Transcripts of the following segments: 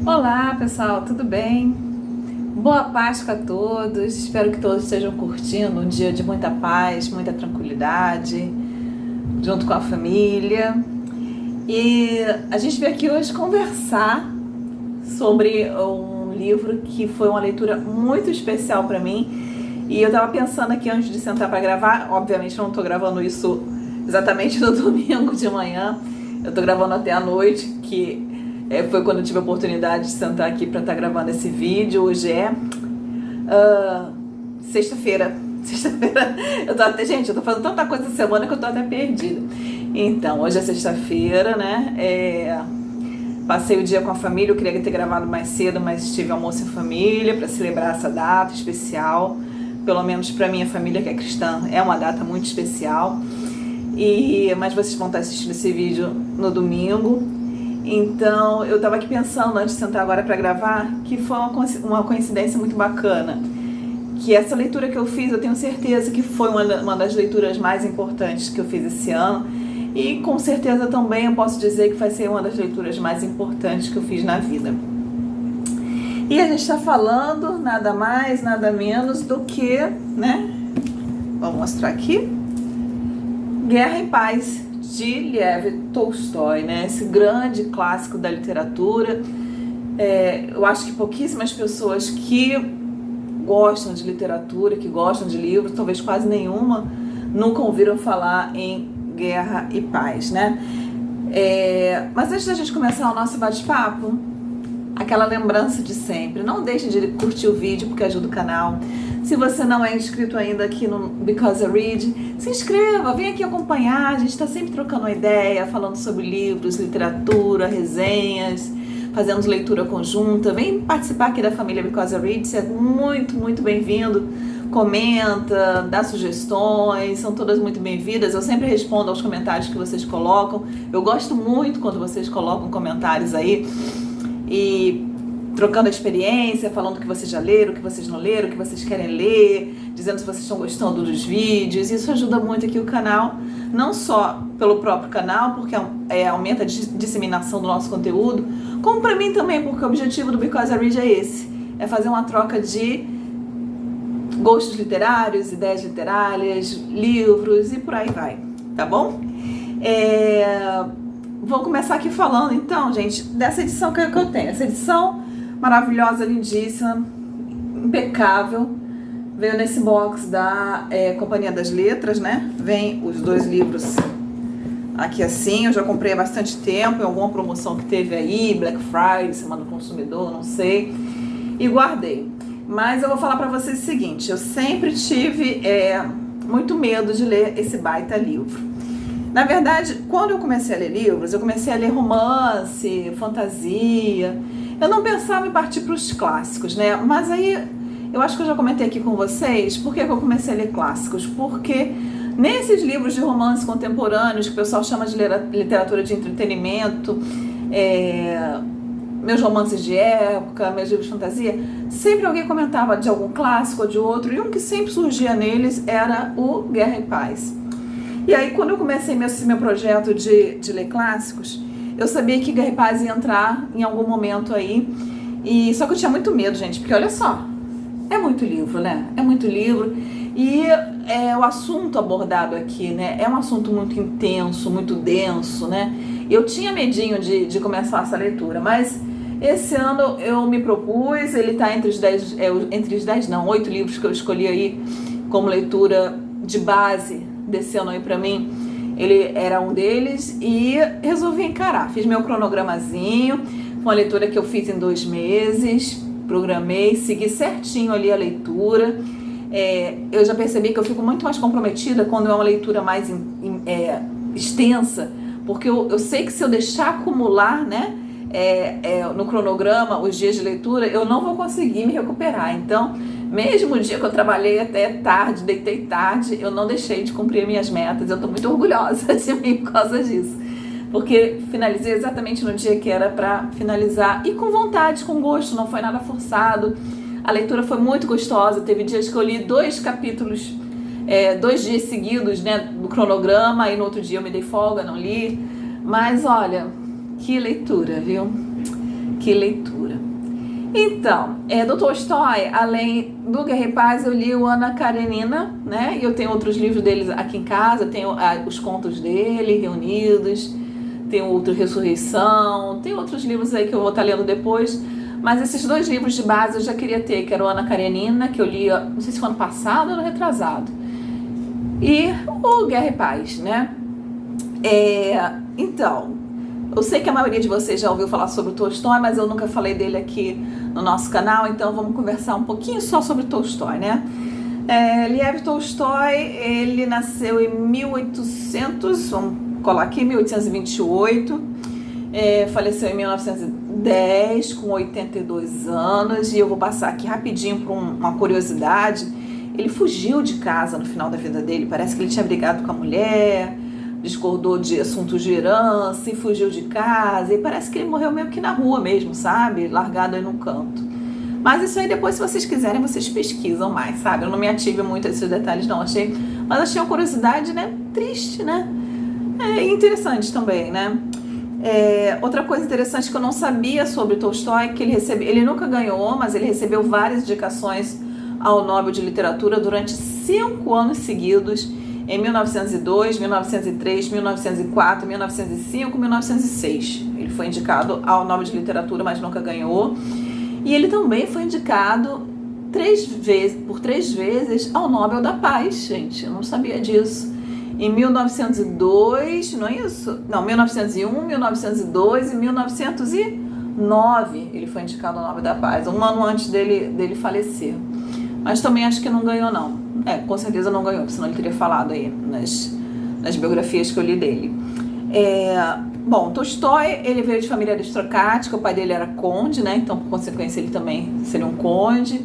Olá pessoal, tudo bem? Boa Páscoa a todos, espero que todos estejam curtindo um dia de muita paz, muita tranquilidade, junto com a família. E a gente veio aqui hoje conversar sobre um livro que foi uma leitura muito especial para mim. E eu estava pensando aqui antes de sentar para gravar, obviamente eu não estou gravando isso exatamente no domingo de manhã, eu estou gravando até a noite, que foi quando eu tive a oportunidade de sentar aqui para estar gravando esse vídeo. Hoje é sexta-feira. Eu tô até, gente, eu tô fazendo tanta coisa essa semana que eu tô até perdida. Então, hoje é sexta-feira, né? Passei o dia com a família, eu queria ter gravado mais cedo, mas tive almoço em família para celebrar essa data especial. Pelo menos para minha família, que é cristã, é uma data muito especial. Mas vocês vão estar assistindo esse vídeo no domingo. Então, eu estava aqui pensando, antes de sentar agora para gravar, que foi uma coincidência muito bacana. Que essa leitura que eu fiz, eu tenho certeza que foi uma das leituras mais importantes que eu fiz esse ano. E com certeza também eu posso dizer que vai ser uma das leituras mais importantes que eu fiz na vida. E a gente está falando nada mais, nada menos do que, né? Vou mostrar aqui. Guerra e Paz, de Lev Tolstói, né? Esse grande clássico da literatura. Eu acho que pouquíssimas pessoas que gostam de literatura, que gostam de livros, talvez quase nenhuma, nunca ouviram falar em Guerra e Paz, né? Mas antes da gente começar o nosso bate-papo, aquela lembrança de sempre, não deixe de curtir o vídeo porque ajuda o canal. Se você não é inscrito ainda aqui no Because I Read, se inscreva, vem aqui acompanhar, a gente está sempre trocando uma ideia, falando sobre livros, literatura, resenhas, fazemos leitura conjunta. Vem participar aqui da família Because I Read, você é muito, muito bem-vindo. Comenta, dá sugestões, são todas muito bem-vindas. Eu sempre respondo aos comentários que vocês colocam. Eu gosto muito quando vocês colocam comentários aí e trocando a experiência, falando o que vocês já leram, o que vocês não leram, o que vocês querem ler, dizendo se vocês estão gostando dos vídeos. Isso ajuda muito aqui o canal, não só pelo próprio canal, porque aumenta a disseminação do nosso conteúdo, como para mim também, porque o objetivo do Because I Read é esse, é fazer uma troca de gostos literários, ideias literárias, livros e por aí vai, tá bom? Vou começar aqui falando então, gente, dessa edição que eu tenho. Essa edição maravilhosa, lindíssima, impecável, veio nesse box da Companhia das Letras, né? Vem os dois livros aqui assim, eu já comprei há bastante tempo, em alguma promoção que teve aí, Black Friday, Semana do Consumidor, não sei, e guardei. Mas eu vou falar pra vocês o seguinte, eu sempre tive muito medo de ler esse baita livro. Na verdade, quando eu comecei a ler livros, eu comecei a ler romance, fantasia. Eu não pensava em partir para os clássicos, né? Mas aí, eu acho que eu já comentei aqui com vocês, por que eu comecei a ler clássicos? Porque nesses livros de romance contemporâneos, que o pessoal chama de literatura de entretenimento, meus romances de época, meus livros de fantasia, sempre alguém comentava de algum clássico ou de outro, e um que sempre surgia neles era o Guerra e Paz. E aí, quando eu comecei meu projeto de ler clássicos, eu sabia que Guerra e Paz ia entrar em algum momento aí. Só que eu tinha muito medo, gente, porque olha só, é muito livro, né? É muito livro. E o assunto abordado aqui, né? É um assunto muito intenso, muito denso, né? Eu tinha medinho de começar essa leitura, mas esse ano eu me propus, ele tá entre os 8 livros que eu escolhi aí como leitura de base desse ano aí pra mim, ele era um deles e resolvi encarar. Fiz meu cronogramazinho, foi uma leitura que eu fiz em 2 meses, programei, segui certinho ali a leitura. Eu já percebi que eu fico muito mais comprometida quando é uma leitura mais extensa, porque eu sei que se eu deixar acumular, né, no cronograma os dias de leitura, eu não vou conseguir me recuperar. Então, mesmo o dia que eu trabalhei até tarde, deitei tarde, eu não deixei de cumprir minhas metas. Eu estou muito orgulhosa de mim por causa disso, porque finalizei exatamente no dia que era para finalizar e com vontade, com gosto, não foi nada forçado. A leitura foi muito gostosa. Teve dias que eu li 2 capítulos, 2 dias seguidos, né, do cronograma, e no outro dia eu me dei folga, não li. Mas olha, que leitura, viu? Que leitura. Então, do Tolstói, além do Guerra e Paz, eu li o Ana Karenina, né? E eu tenho outros livros dele aqui em casa, tenho os contos dele reunidos, tem outro Ressurreição, tem outros livros aí que eu vou estar lendo depois, mas esses 2 livros de base eu já queria ter, que era o Ana Karenina, que eu li, não sei se foi ano passado ou ano retrasado, e o Guerra e Paz, né? Então, eu sei que a maioria de vocês já ouviu falar sobre o Tolstói, mas eu nunca falei dele aqui no nosso canal, então vamos conversar um pouquinho só sobre Tolstói, né? Lev Tolstói, ele nasceu em 1800, vamos colar aqui, 1828, faleceu em 1910, com 82 anos, e eu vou passar aqui rapidinho por uma curiosidade. Ele fugiu de casa no final da vida dele, parece que ele tinha brigado com a mulher, discordou de assuntos de herança e fugiu de casa, e parece que ele morreu meio que na rua mesmo, sabe? Largado aí num canto. Mas isso aí depois, se vocês quiserem, vocês pesquisam mais, sabe? Eu não me ative muito a esses detalhes não, mas achei uma curiosidade, né? Triste, né? Interessante também, né? Outra coisa interessante que eu não sabia sobre Tolstói é que ele nunca ganhou, mas ele recebeu várias indicações ao Nobel de Literatura durante 5 anos seguidos, em 1902, 1903, 1904, 1905, 1906. Ele foi indicado ao Nobel de Literatura, mas nunca ganhou. E ele também foi indicado por 3 vezes ao Nobel da Paz, gente. Eu não sabia disso. Em 1902, não é isso? Não, 1901, 1902 e 1909 ele foi indicado ao Nobel da Paz, um ano antes dele falecer. Mas também acho que não ganhou, não. Com certeza não ganhou, senão ele teria falado aí nas biografias que eu li dele. Bom, Tolstói, ele veio de família aristocrática, o pai dele era conde, né? Então, por consequência, ele também seria um conde.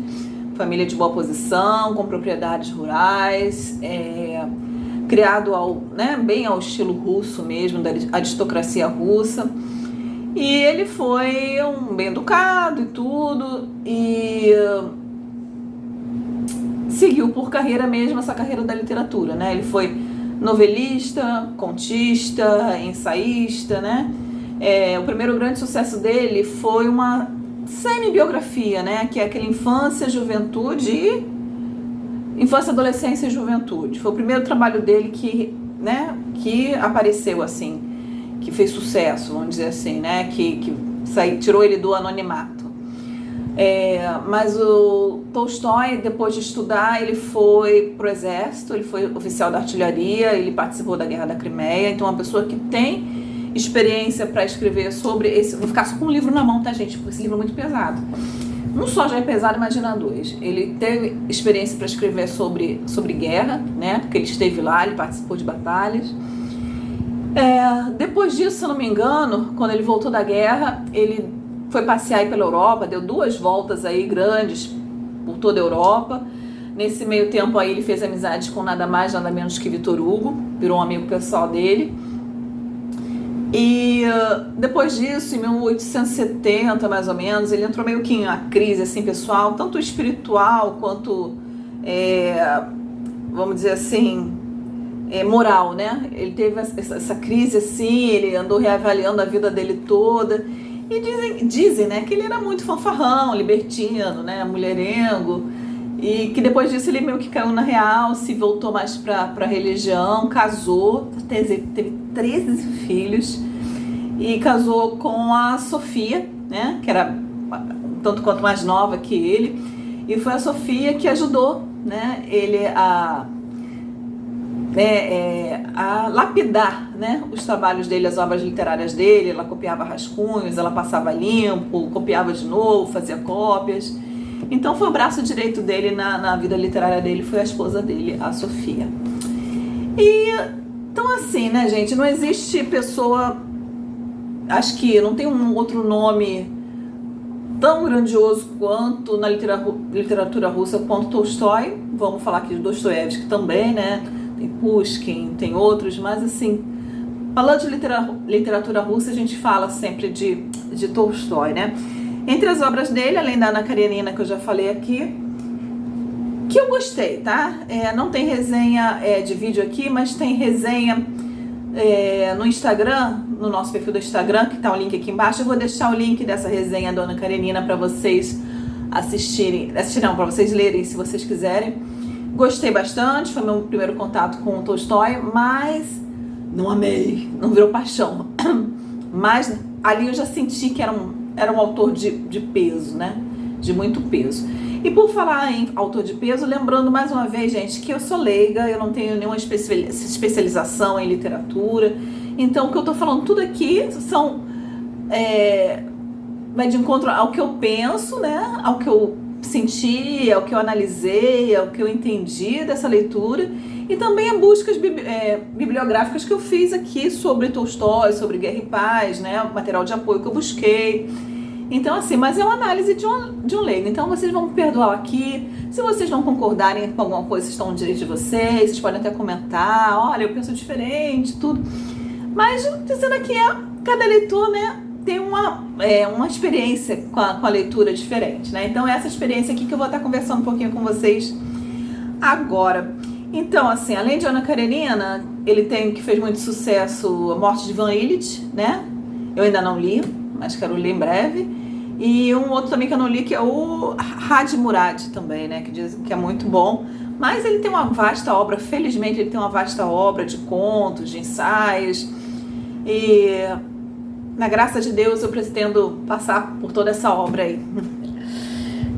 Família de boa posição, com propriedades rurais, criado bem ao estilo russo mesmo, da aristocracia russa. E ele foi bem educado e tudo, e seguiu por carreira mesmo essa carreira da literatura, né? Ele foi novelista, contista, ensaísta, né? O primeiro grande sucesso dele foi uma semi-biografia, né? Que é aquele Infância, Adolescência e Juventude. Foi o primeiro trabalho dele que apareceu assim, que fez sucesso, vamos dizer assim, né? Que tirou ele do anonimato. Mas o Tolstói, depois de estudar, ele foi pro exército, ele foi oficial da artilharia, ele participou da Guerra da Crimeia, então uma pessoa que tem experiência para escrever sobre esse... Vou ficar só com um livro na mão, tá, gente? Porque esse livro é muito pesado. Um só já é pesado, imagina 2. Ele teve experiência para escrever sobre guerra, né? Porque ele esteve lá, ele participou de batalhas. Depois disso, se eu não me engano, quando ele voltou da guerra, ele foi passear aí pela Europa, deu 2 voltas aí grandes por toda a Europa. Nesse meio tempo aí ele fez amizade com nada mais, nada menos que Victor Hugo, virou um amigo pessoal dele. E depois disso, em 1870 mais ou menos, ele entrou meio que em uma crise assim, pessoal, tanto espiritual quanto, vamos dizer assim, moral, né? Ele teve essa crise assim, ele andou reavaliando a vida dele toda. E dizem, né, que ele era muito fanfarrão, libertino, né, mulherengo, e que depois disso ele meio que caiu na real, se voltou mais pra religião, casou, teve 13 filhos, e casou com a Sofia, né, que era tanto quanto mais nova que ele, e foi a Sofia que ajudou, né, ele a lapidar, né, os trabalhos dele, as obras literárias dele. Ela copiava rascunhos, ela passava limpo, copiava de novo, fazia cópias. Então foi o braço direito dele na vida literária dele, foi a esposa dele, a Sofia. Então assim, né, gente, não existe pessoa, acho que não tem um outro nome tão grandioso quanto na literatura russa quanto Tolstói. Vamos falar aqui de Dostoiévski também, né? Tem Pushkin, tem outros, mas assim, falando de literatura russa, a gente fala sempre de Tolstói, né? Entre as obras dele, além da Ana Karenina, que eu já falei aqui, que eu gostei, tá? Não tem resenha de vídeo aqui, mas tem resenha no Instagram, no nosso perfil do Instagram, que tá o link aqui embaixo. Eu vou deixar o link dessa resenha da Ana Karenina para vocês assistirem não, para vocês lerem se vocês quiserem. Gostei bastante, foi meu primeiro contato com o Tolstói, mas não amei, não virou paixão. Mas ali eu já senti que era um autor de peso, né? De muito peso. E por falar em autor de peso, lembrando mais uma vez, gente, que eu sou leiga, eu não tenho nenhuma especialização em literatura. Então, o que eu tô falando tudo aqui vai de encontro ao que eu penso, né? Ao que eu senti, ao que eu analisei, ao que eu entendi dessa leitura. E também a buscas bibliográficas que eu fiz aqui sobre Tolstói, sobre Guerra e Paz, né? O material de apoio que eu busquei. Então, assim, mas é uma análise de um leigo. Então, vocês vão me perdoar aqui. Se vocês não concordarem com alguma coisa, vocês estão no direito de vocês podem até comentar. Olha, eu penso diferente, tudo. Mas, dizendo aqui, cada leitor, né, tem uma experiência com a leitura diferente, né? Então, essa experiência aqui que eu vou estar conversando um pouquinho com vocês agora. Então, assim, além de Ana Karenina, ele que fez muito sucesso A Morte de Ivan Illich, né? Eu ainda não li, mas quero ler em breve. E um outro também que eu não li, que é o Hadi Murad também, né? Que diz que é muito bom. Mas ele tem uma vasta obra, felizmente ele tem uma vasta obra de contos, de ensaios. E na graça de Deus eu pretendo passar por toda essa obra aí.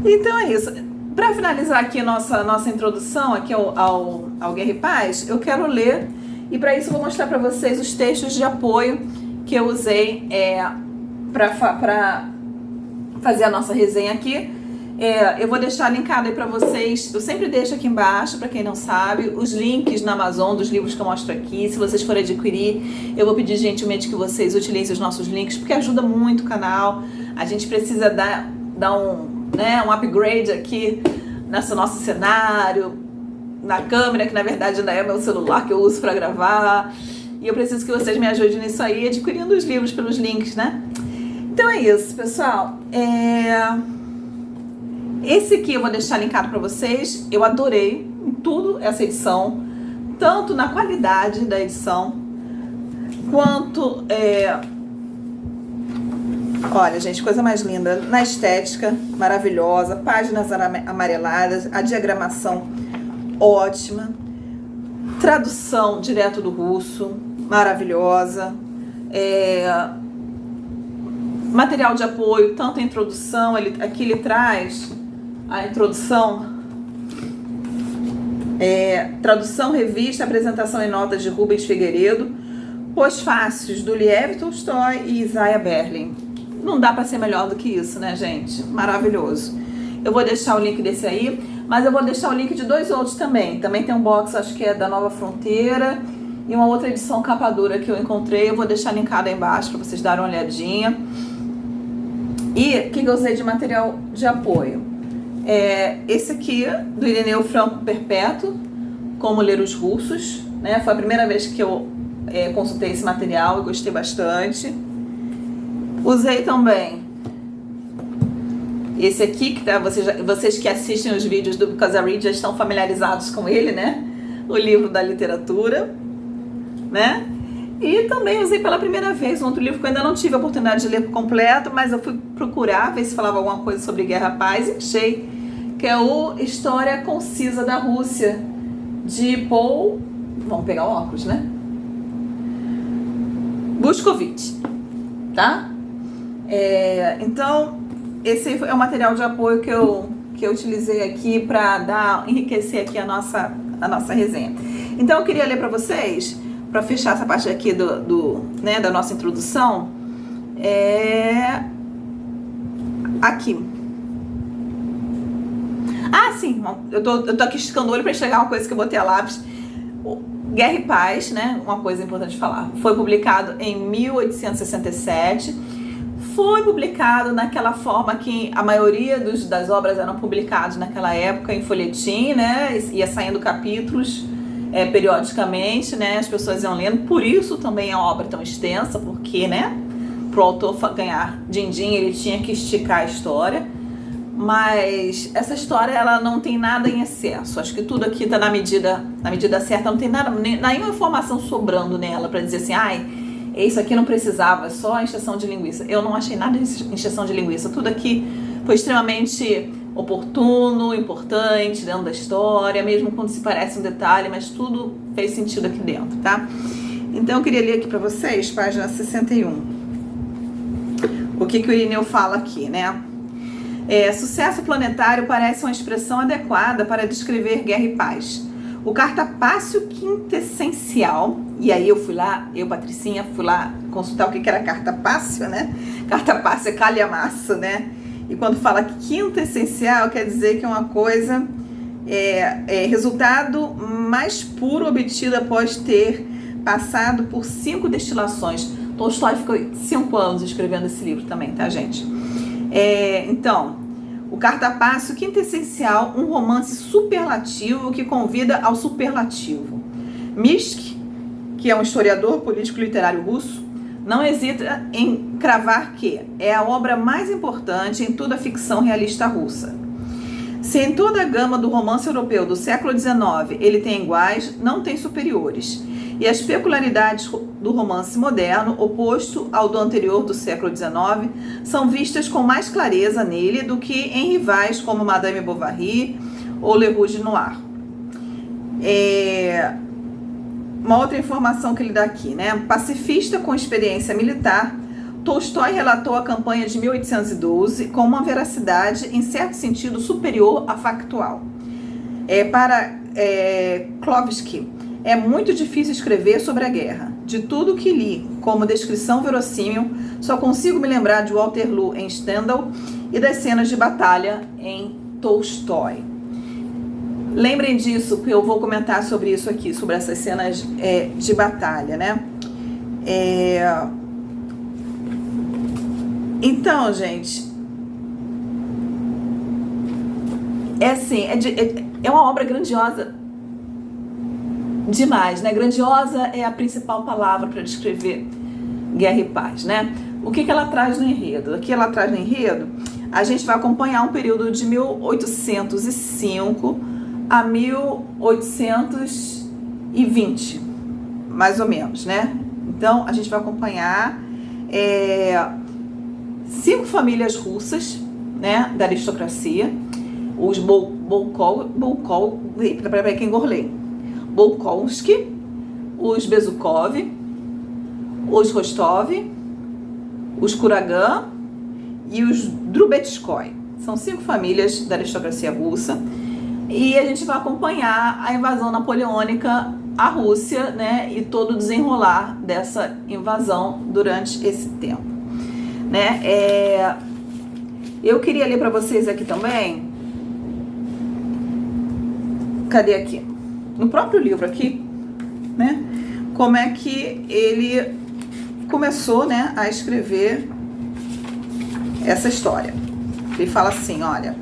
Então é isso. Para finalizar aqui a nossa introdução aqui ao Guerra e Paz, eu quero ler, e para isso eu vou mostrar para vocês os textos de apoio que eu usei para fazer a nossa resenha aqui. Eu vou deixar linkado aí para vocês, eu sempre deixo aqui embaixo, para quem não sabe, os links na Amazon dos livros que eu mostro aqui. Se vocês forem adquirir, eu vou pedir gentilmente que vocês utilizem os nossos links, porque ajuda muito o canal. A gente precisa dar um upgrade aqui nesse nosso cenário, na câmera, que na verdade ainda é meu celular que eu uso para gravar. E eu preciso que vocês me ajudem nisso aí, adquirindo os livros pelos links, né? Então é isso, pessoal. Esse aqui eu vou deixar linkado para vocês. Eu adorei em tudo essa edição, tanto na qualidade da edição, quanto... Olha, gente, coisa mais linda. Na estética, maravilhosa. Páginas amareladas. A diagramação, ótima. Tradução direto do russo, maravilhosa. Material de apoio, tanto a introdução, aqui ele traz a introdução. Tradução, revista, apresentação e notas de Rubens Figueiredo. Pós-fácios do Liev Tolstói e Isaiah Berlin. Não dá para ser melhor do que isso, né, gente? Maravilhoso. Eu vou deixar o link desse aí, mas eu vou deixar o link de 2 outros também. Também tem um box, acho que é da Nova Fronteira, e uma outra edição capa dura que eu encontrei. Eu vou deixar linkado aí embaixo para vocês darem uma olhadinha. E o que eu usei de material de apoio? Esse aqui, do Irineu Franco Perpétuo, Como Ler os Russos, né? Foi a primeira vez que eu consultei esse material e gostei bastante. Usei também esse aqui, que vocês que assistem os vídeos do Because I Read já estão familiarizados com ele, né? O livro da literatura, né? E também usei pela primeira vez um outro livro que eu ainda não tive a oportunidade de ler por completo, mas eu fui procurar ver se falava alguma coisa sobre Guerra e Paz e achei, que é o História Concisa da Rússia, de Paul... Vamos pegar o óculos, né? Buskovitch, tá? Então, esse é o material de apoio que eu utilizei aqui para enriquecer aqui a nossa resenha. Então, eu queria ler para vocês, para fechar essa parte aqui da nossa introdução, aqui. Sim, eu tô aqui esticando o olho para enxergar uma coisa que eu botei a lápis. Guerra e Paz, né? Uma coisa importante de falar. Foi publicado em 1867. Foi publicado naquela forma que a maioria das obras eram publicadas naquela época, em folhetim, né? Ia saindo capítulos periodicamente, né? As pessoas iam lendo. Por isso também é uma obra tão extensa, porque, né? Para o autor ganhar din-din, ele tinha que esticar a história. mas essa história ela não tem nada em excesso. Acho que tudo aqui está na medida certa, não tem nada, nenhuma informação sobrando nela para dizer assim, ai, isso aqui não precisava, só a encheção de linguiça. Eu não achei nada de encheção de linguiça. Tudo aqui foi extremamente oportuno, importante dentro da história, mesmo quando se parece um detalhe, mas tudo fez sentido aqui dentro, tá? Então eu queria ler aqui para vocês, página 61. O que o Irineu fala aqui, né? Sucesso planetário parece uma expressão adequada para descrever guerra e paz. O cartapácio quintessencial, e aí eu Patricinha, fui lá consultar o que era cartapácio, né? Cartapácio é calhamaço, né? E quando fala quintessencial, quer dizer que é uma coisa, resultado mais puro obtido após ter passado por 5 destilações. Tolstói ficou 5 anos escrevendo esse livro também, tá, gente? Então, o cartapácio quintessencial, um romance superlativo que convida ao superlativo. Minsky, que é um historiador político literário russo, não hesita em cravar que é a obra mais importante em toda a ficção realista russa. Se em toda a gama do romance europeu do século XIX ele tem iguais, não tem superiores. E as peculiaridades do romance moderno, oposto ao do anterior do século XIX, são vistas com mais clareza nele do que em rivais como Madame Bovary ou Le Rouge Noir. Uma outra informação que ele dá aqui, né? Pacifista com experiência militar, Tolstói relatou a campanha de 1812 com uma veracidade, em certo sentido, superior à factual. Para Klodsky, é muito difícil escrever sobre a guerra. De tudo que li como descrição verossímil, só consigo me lembrar de Waterloo em Stendhal e das cenas de batalha em Tolstói. Lembrem disso, que eu vou comentar sobre isso aqui, sobre essas cenas de batalha, né? Então, gente, é uma obra grandiosa demais, né? Grandiosa é a principal palavra para descrever guerra e paz, né? O que ela traz no enredo? Aqui ela traz no enredo, a gente vai acompanhar um período de 1805 a 1820, mais ou menos, né? Então, a gente vai acompanhar 5 famílias russas, né, da aristocracia, os Bolkonsky, os Bezukov, os Rostov, os Kuragan e os Drubetskoy. São 5 famílias da aristocracia russa e a gente vai acompanhar a invasão napoleônica à Rússia, né, e todo o desenrolar dessa invasão durante esse tempo, né? Eu queria ler para vocês aqui também. Cadê aqui? No próprio livro aqui, né? Como é que ele começou, né, a escrever essa história. Ele fala assim, olha,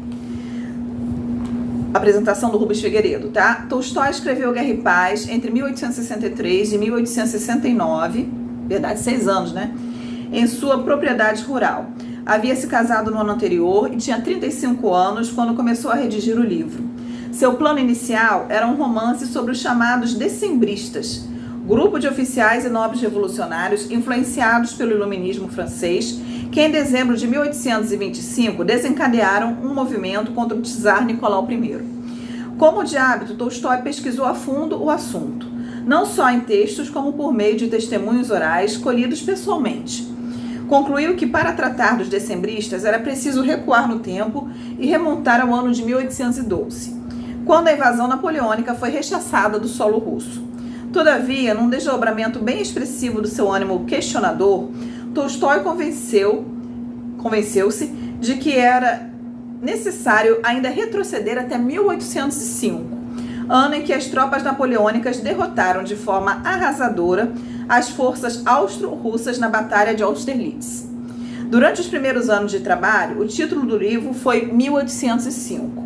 apresentação do Rubens Figueiredo, tá? Tolstói escreveu Guerra e Paz entre 1863 e 1869, verdade, 6 anos, né? Em sua propriedade rural. Havia se casado no ano anterior e tinha 35 anos quando começou a redigir o livro. Seu plano inicial era um romance sobre os chamados decembristas, grupo de oficiais e nobres revolucionários influenciados pelo iluminismo francês, que em dezembro de 1825 desencadearam um movimento contra o czar Nicolau I. Como de hábito, Tolstói pesquisou a fundo o assunto, não só em textos como por meio de testemunhos orais colhidos pessoalmente. Concluiu que para tratar dos decembristas era preciso recuar no tempo e remontar ao ano de 1812. Quando a invasão napoleônica foi rechaçada do solo russo. Todavia, num desdobramento bem expressivo do seu ânimo questionador, Tolstói convenceu-se de que era necessário ainda retroceder até 1805, ano em que as tropas napoleônicas derrotaram de forma arrasadora as forças austro-russas na Batalha de Austerlitz. Durante os primeiros anos de trabalho, o título do livro foi 1805.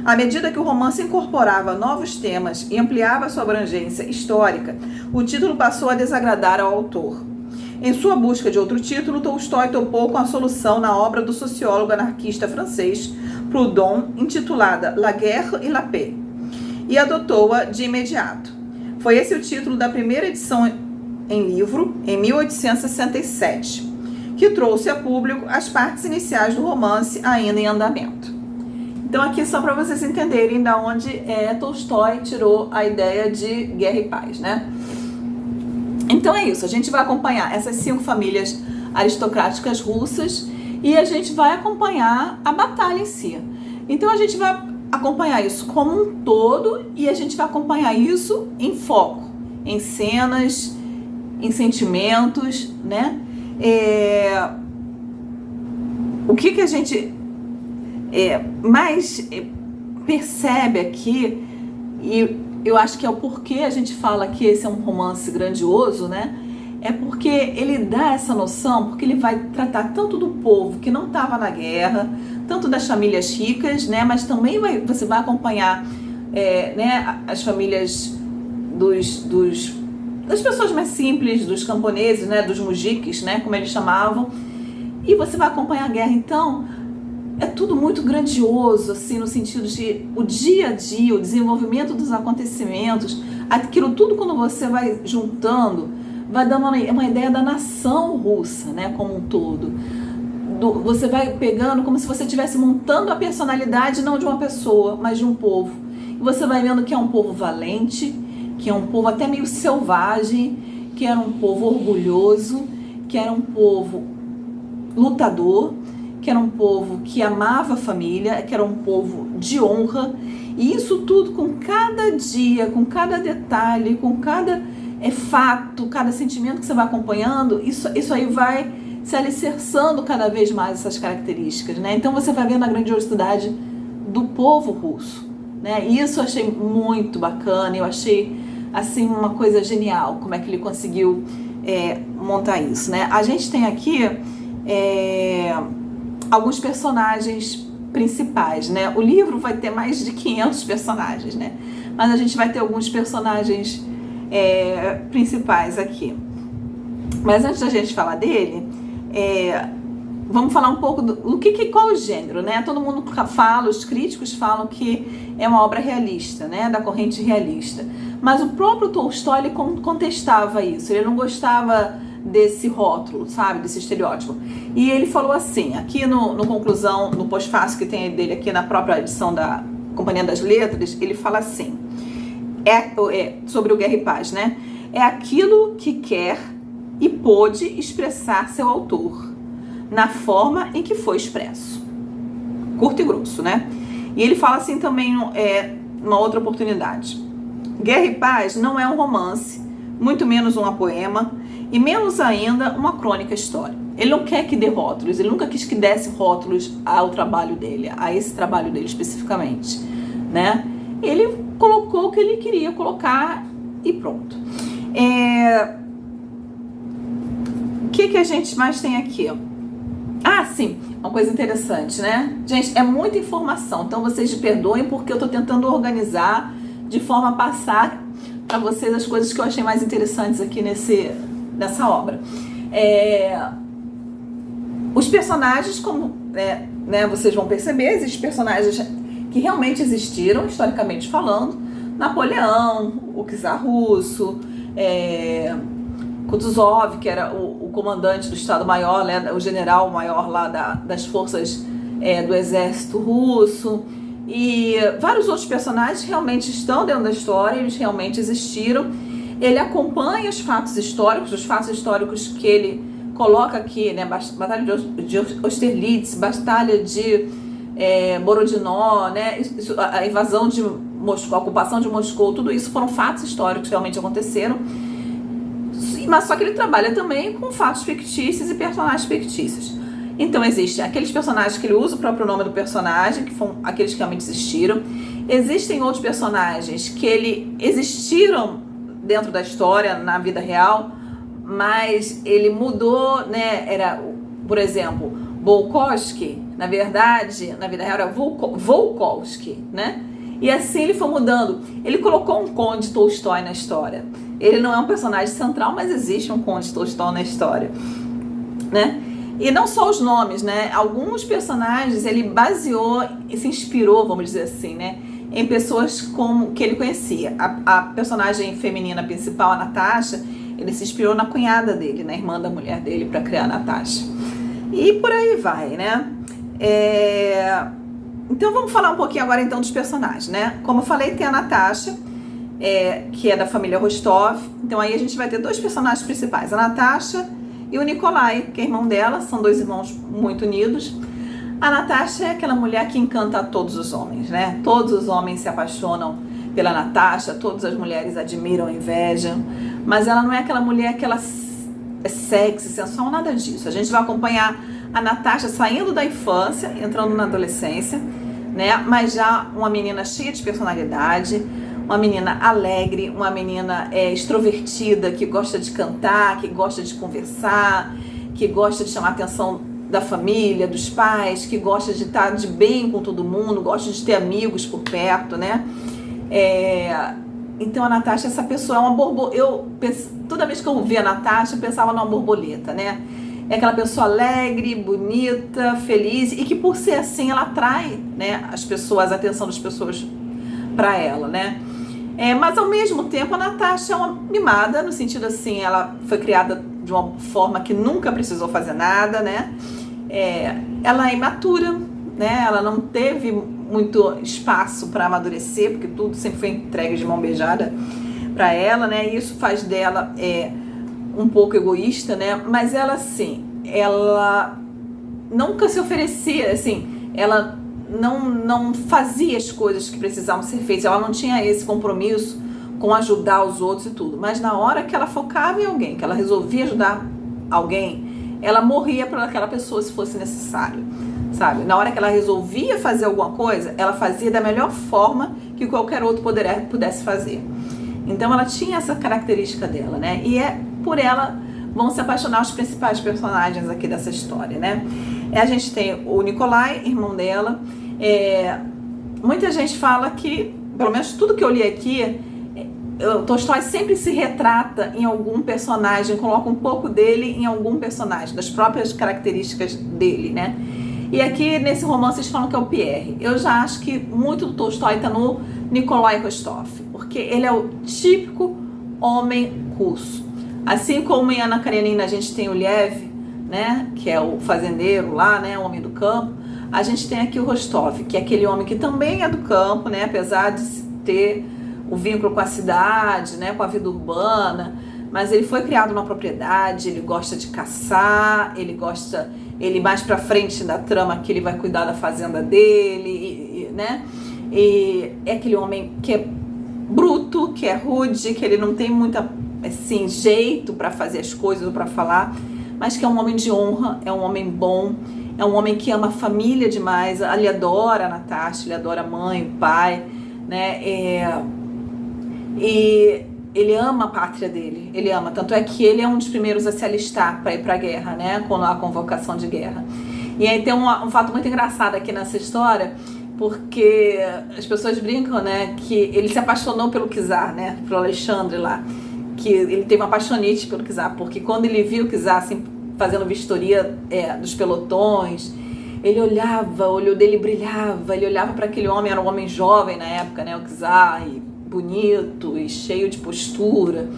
À medida que o romance incorporava novos temas e ampliava sua abrangência histórica, o título passou a desagradar ao autor. Em sua busca de outro título, Tolstói topou com a solução na obra do sociólogo anarquista francês Proudhon, intitulada La Guerre et la Paix, e adotou-a de imediato. Foi esse o título da primeira edição em livro, em 1867, que trouxe a público as partes iniciais do romance ainda em andamento. Então aqui só para vocês entenderem da onde Tolstói tirou a ideia de Guerra e Paz, né? Então é isso, a gente vai acompanhar essas 5 famílias aristocráticas russas e a gente vai acompanhar a batalha em si. Então a gente vai acompanhar isso como um todo e a gente vai acompanhar isso em foco, em cenas, em sentimentos, né? O que a gente mais percebe aqui, e eu acho que é o porquê a gente fala que esse é um romance grandioso, né? É porque ele dá essa noção, porque ele vai tratar tanto do povo que não estava na guerra, tanto das famílias ricas, né? Mas também você vai acompanhar né, as famílias das pessoas mais simples, dos camponeses, né? Dos mujiques, né? Como eles chamavam. E você vai acompanhar a guerra, então é tudo muito grandioso, assim, no sentido de o dia a dia, o desenvolvimento dos acontecimentos, aquilo tudo quando você vai juntando, vai dando uma ideia da nação russa, né, como um todo. Você vai pegando como se você estivesse montando a personalidade não de uma pessoa, mas de um povo. E você vai vendo que é um povo valente, que é um povo até meio selvagem, que era um povo orgulhoso, que era um povo lutador, que era um povo que amava a família, que era um povo de honra, e isso tudo com cada dia, com cada detalhe, com cada fato, cada sentimento que você vai acompanhando, isso aí vai se alicerçando cada vez mais essas características, né? Então você vai vendo a grandiosidade do povo russo, né? E isso eu achei muito bacana, eu achei assim uma coisa genial, como é que ele conseguiu montar isso, né? A gente tem aqui alguns personagens principais, né? O livro vai ter mais de 500 personagens, né? Mas a gente vai ter alguns personagens principais aqui. Mas antes da gente falar dele, vamos falar um pouco qual é o gênero, né? Todo mundo fala, os críticos falam que é uma obra realista, né? Da corrente realista. Mas o próprio Tolstói, ele contestava isso, ele não gostava desse rótulo, sabe, desse estereótipo. E ele falou assim, aqui no conclusão, no pós-fácil que tem dele aqui na própria edição da Companhia das Letras, ele fala assim, sobre o Guerra e Paz, né? É aquilo que quer e pôde expressar seu autor, na forma em que foi expresso. Curto e grosso, né? E ele fala assim também, numa outra oportunidade. Guerra e Paz não é um romance, muito menos um poema, e menos ainda uma crônica histórica. Ele não quer que dê rótulos, ele nunca quis que desse rótulos ao trabalho dele, a esse trabalho dele especificamente, né? Ele colocou o que ele queria colocar e pronto. O que a gente mais tem aqui? Ah, sim, uma coisa interessante, né? Gente, é muita informação, então vocês me perdoem porque eu estou tentando organizar de forma a passar para vocês as coisas que eu achei mais interessantes aqui nessa obra. Os personagens, como né, vocês vão perceber, existem personagens que realmente existiram, historicamente falando. Napoleão, o czar russo, Kutuzov, que era o comandante do Estado-Maior, né, o general maior lá das forças do exército russo. E vários outros personagens realmente estão dentro da história, eles realmente existiram. Ele acompanha os fatos históricos que ele coloca aqui, né? Batalha de Austerlitz, Batalha de Borodinó, né? A invasão de Moscou, a ocupação de Moscou, tudo isso foram fatos históricos que realmente aconteceram. Mas só que ele trabalha também com fatos fictícios e personagens fictícios. Então existem aqueles personagens que ele usa o próprio nome do personagem, que foram aqueles que realmente existiram. Existem outros personagens que existiram dentro da história, na vida real, mas ele mudou, né? Era, por exemplo, Bolkowski, na verdade, na vida real era Volkovsky, né? E assim ele foi mudando. Ele colocou um conde Tolstói na história. Ele não é um personagem central, mas existe um Conde Tolstói na história, né? E não só os nomes, né? Alguns personagens ele baseou e se inspirou, vamos dizer assim, né? Em pessoas como que ele conhecia. A personagem feminina principal, a Natasha, ele se inspirou na cunhada dele, na irmã da mulher dele, para criar a Natasha. E por aí vai, né? Então vamos falar um pouquinho agora então dos personagens, né? Como eu falei, tem a Natasha, que é da família Rostov. Então aí a gente vai ter dois personagens principais, a Natasha e o Nikolai, que é irmão dela. São dois irmãos muito unidos. A Natasha é aquela mulher que encanta a todos os homens, né? Todos os homens se apaixonam pela Natasha, todas as mulheres admiram, invejam, mas ela não é aquela mulher que ela é sexy, sensual, nada disso. A gente vai acompanhar a Natasha saindo da infância, entrando na adolescência, né? Mas já uma menina cheia de personalidade, uma menina alegre, uma menina extrovertida, que gosta de cantar, que gosta de conversar, que gosta de chamar a atenção da família, dos pais, que gosta de estar de bem com todo mundo, gosta de ter amigos por perto, né? Então a Natasha, essa pessoa é uma borboleta. Toda vez que eu via a Natasha, eu pensava numa borboleta, né? É aquela pessoa alegre, bonita, feliz, e que por ser assim ela atrai, né, as pessoas, a atenção das pessoas para ela, né? Mas ao mesmo tempo a Natasha é uma mimada, no sentido assim, ela foi criada de uma forma que nunca precisou fazer nada, né? Ela é imatura, né? Ela não teve muito espaço para amadurecer, porque tudo sempre foi entregue de mão beijada para ela, né? E isso faz dela um pouco egoísta, né? Mas ela, assim, ela nunca se oferecia, assim, ela não fazia as coisas que precisavam ser feitas, ela não tinha esse compromisso com ajudar os outros e tudo, mas na hora que ela focava em alguém, que ela resolvia ajudar alguém, ela morria para aquela pessoa se fosse necessário, sabe? Na hora que ela resolvia fazer alguma coisa, ela fazia da melhor forma que qualquer outro pudesse fazer. Então ela tinha essa característica dela, né? E por ela vão se apaixonar os principais personagens aqui dessa história, né? A gente tem o Nikolai, irmão dela. Muita gente fala que, pelo menos tudo que eu li aqui, o Tolstói sempre se retrata em algum personagem, coloca um pouco dele em algum personagem, das próprias características dele, né? E aqui nesse romance eles falam que é o Pierre. Eu já acho que muito do Tolstói está no Nikolai Rostov, porque ele é o típico homem russo. Assim como em Ana Karenina a gente tem o Liev, né, que é o fazendeiro lá, né, o homem do campo, a gente tem aqui o Rostov, que é aquele homem que também é do campo, né, apesar de ter o vínculo com a cidade, né, com a vida urbana, mas ele foi criado numa propriedade, ele gosta de caçar, ele mais pra frente da trama que ele vai cuidar da fazenda dele, né, e é aquele homem que é bruto, que é rude, que ele não tem muita, assim, jeito para fazer as coisas ou para falar, mas que é um homem de honra, é um homem bom, é um homem que ama a família demais. Ele adora a Natasha, ele adora a mãe, o pai, né? E ele ama a pátria dele, ele ama, tanto é que ele é um dos primeiros a se alistar para ir para a guerra, né? Quando há a convocação de guerra. E aí tem um fato muito engraçado aqui nessa história, porque as pessoas brincam, né, que ele se apaixonou pelo czar, né, pelo Alexandre lá, que ele teve uma paixonite pelo czar, porque quando ele viu o czar assim, fazendo vistoria dos pelotões, ele olhava, o olho dele brilhava, ele olhava para aquele homem, era um homem jovem na época, né, o czar, e bonito e cheio de postura,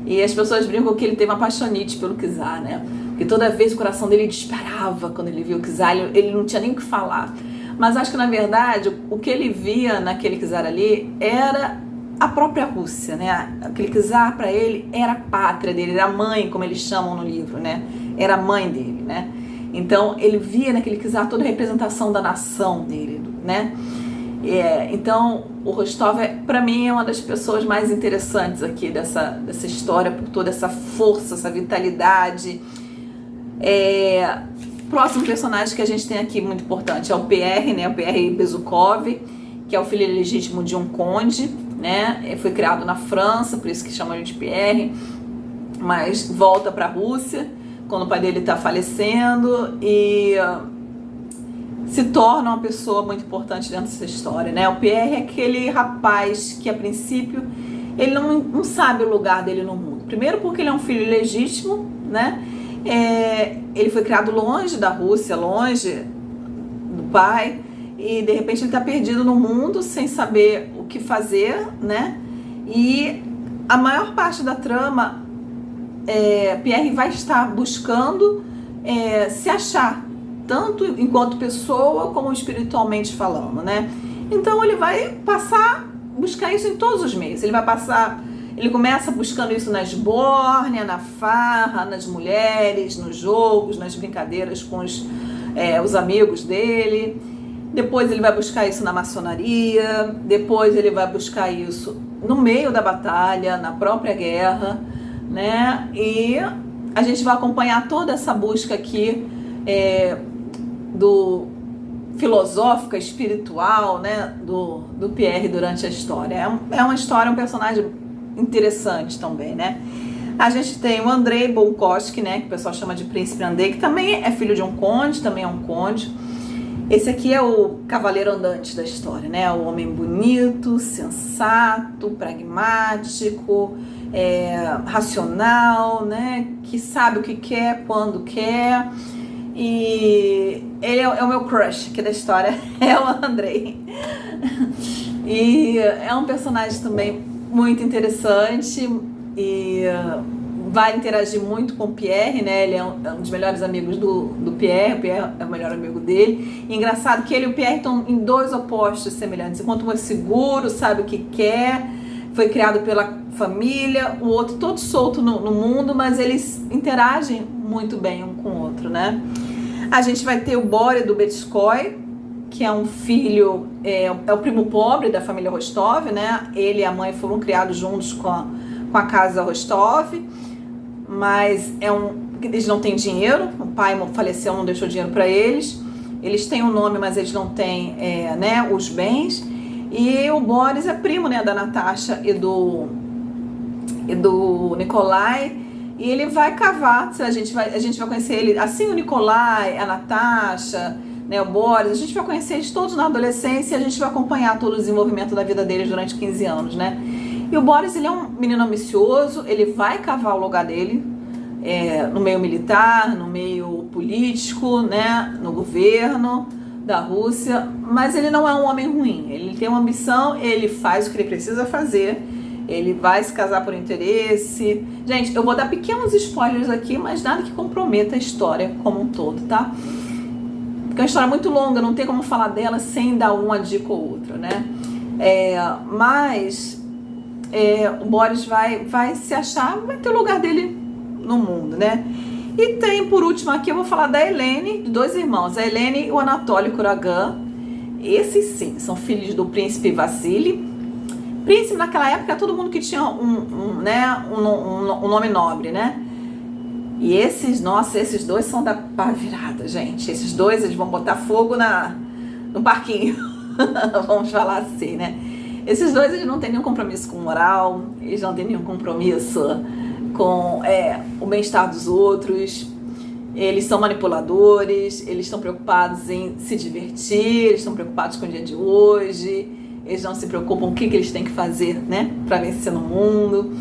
e as pessoas brincam que ele teve uma paixonite pelo czar, né, porque toda vez o coração dele disparava quando ele viu o czar, ele não tinha nem o que falar. Mas acho que, na verdade, o que ele via naquele czar ali era a própria Rússia, né? Aquele czar, para ele, era a pátria dele, era a mãe, como eles chamam no livro, né? Era a mãe dele, né? Então, ele via naquele czar toda a representação da nação dele, né? Então, o Rostov, para mim, é uma das pessoas mais interessantes aqui dessa história, por toda essa força, essa vitalidade. Próximo personagem que a gente tem aqui, muito importante, é o Pierre, né? O Pierre Bezukov, que é o filho legítimo de um conde, né? Foi criado na França, por isso que chamam ele de Pierre, mas volta para a Rússia quando o pai dele está falecendo e se torna uma pessoa muito importante dentro dessa história, né? O Pierre é aquele rapaz que, a princípio, ele não sabe o lugar dele no mundo. Primeiro porque ele é um filho ilegítimo, né? Ele foi criado longe da Rússia, longe do pai, e de repente ele está perdido no mundo sem saber o que fazer, né? E a maior parte da trama, Pierre vai estar buscando se achar, tanto enquanto pessoa como espiritualmente falando, né? Então ele vai buscar isso em todos os meios. Ele começa buscando isso na esbórnia, na farra, nas mulheres, nos jogos, nas brincadeiras com os amigos dele. Depois ele vai buscar isso na maçonaria. Depois ele vai buscar isso no meio da batalha, na própria guerra, né? E a gente vai acompanhar toda essa busca aqui filosófica, espiritual, né? do Pierre durante a história. É uma história, um personagem interessante também, né? A gente tem o Andrei Bolkowski, né, que o pessoal chama de Príncipe Andrei, que também é filho de um conde, também é um conde. Esse aqui é o cavaleiro andante da história, né? O homem bonito, sensato, pragmático, racional, né? Que sabe o que quer, quando quer. E ele é o meu crush aqui da história, é o Andrei. E é um personagem também muito interessante e vai interagir muito com o Pierre, né? Ele é um dos melhores amigos do Pierre, o Pierre é o melhor amigo dele. E engraçado que ele e o Pierre estão em dois opostos semelhantes. Enquanto um é seguro, sabe o que quer, foi criado pela família, o outro todo solto no mundo, mas eles interagem muito bem um com o outro, né? A gente vai ter o Bore do Betskoy, que é um filho, é o primo pobre da família Rostov, né? Ele e a mãe foram criados juntos com a casa Rostov, mas eles não têm dinheiro, o pai faleceu, não deixou dinheiro para eles. Eles têm um nome, mas eles não têm né, os bens. E o Boris é primo, né, da Natasha e do Nikolai. E ele vai cavar, a gente vai conhecer ele, assim o Nikolai, a Natasha, né, o Boris, a gente vai conhecer eles todos na adolescência e a gente vai acompanhar todo o desenvolvimento da vida deles durante 15 anos, né? E o Boris, ele é um menino ambicioso, ele vai cavar o lugar dele no meio militar, no meio político, né, no governo da Rússia, mas ele não é um homem ruim, ele tem uma ambição, ele faz o que ele precisa fazer, ele vai se casar por interesse. Gente, eu vou dar pequenos spoilers aqui, mas nada que comprometa a história como um todo, tá? Porque é uma história muito longa, não tem como falar dela sem dar uma dica ou outra, né? Mas o Boris vai se achar, vai ter o lugar dele no mundo, né? E tem, por último aqui, eu vou falar da Helene, de dois irmãos, a Helene e o Anatoly Kuragan. Esses sim, são filhos do príncipe Vassili. Príncipe naquela época, todo mundo que tinha um nome nobre, né? E esses dois são da pá virada, gente. Esses dois, eles vão botar fogo no parquinho. Vamos falar assim, né? Esses dois, eles não têm nenhum compromisso com moral, eles não têm nenhum compromisso com o bem-estar dos outros. Eles são manipuladores, eles estão preocupados em se divertir, eles estão preocupados com o dia de hoje, eles não se preocupam com o que eles têm que fazer, né, para vencer no mundo.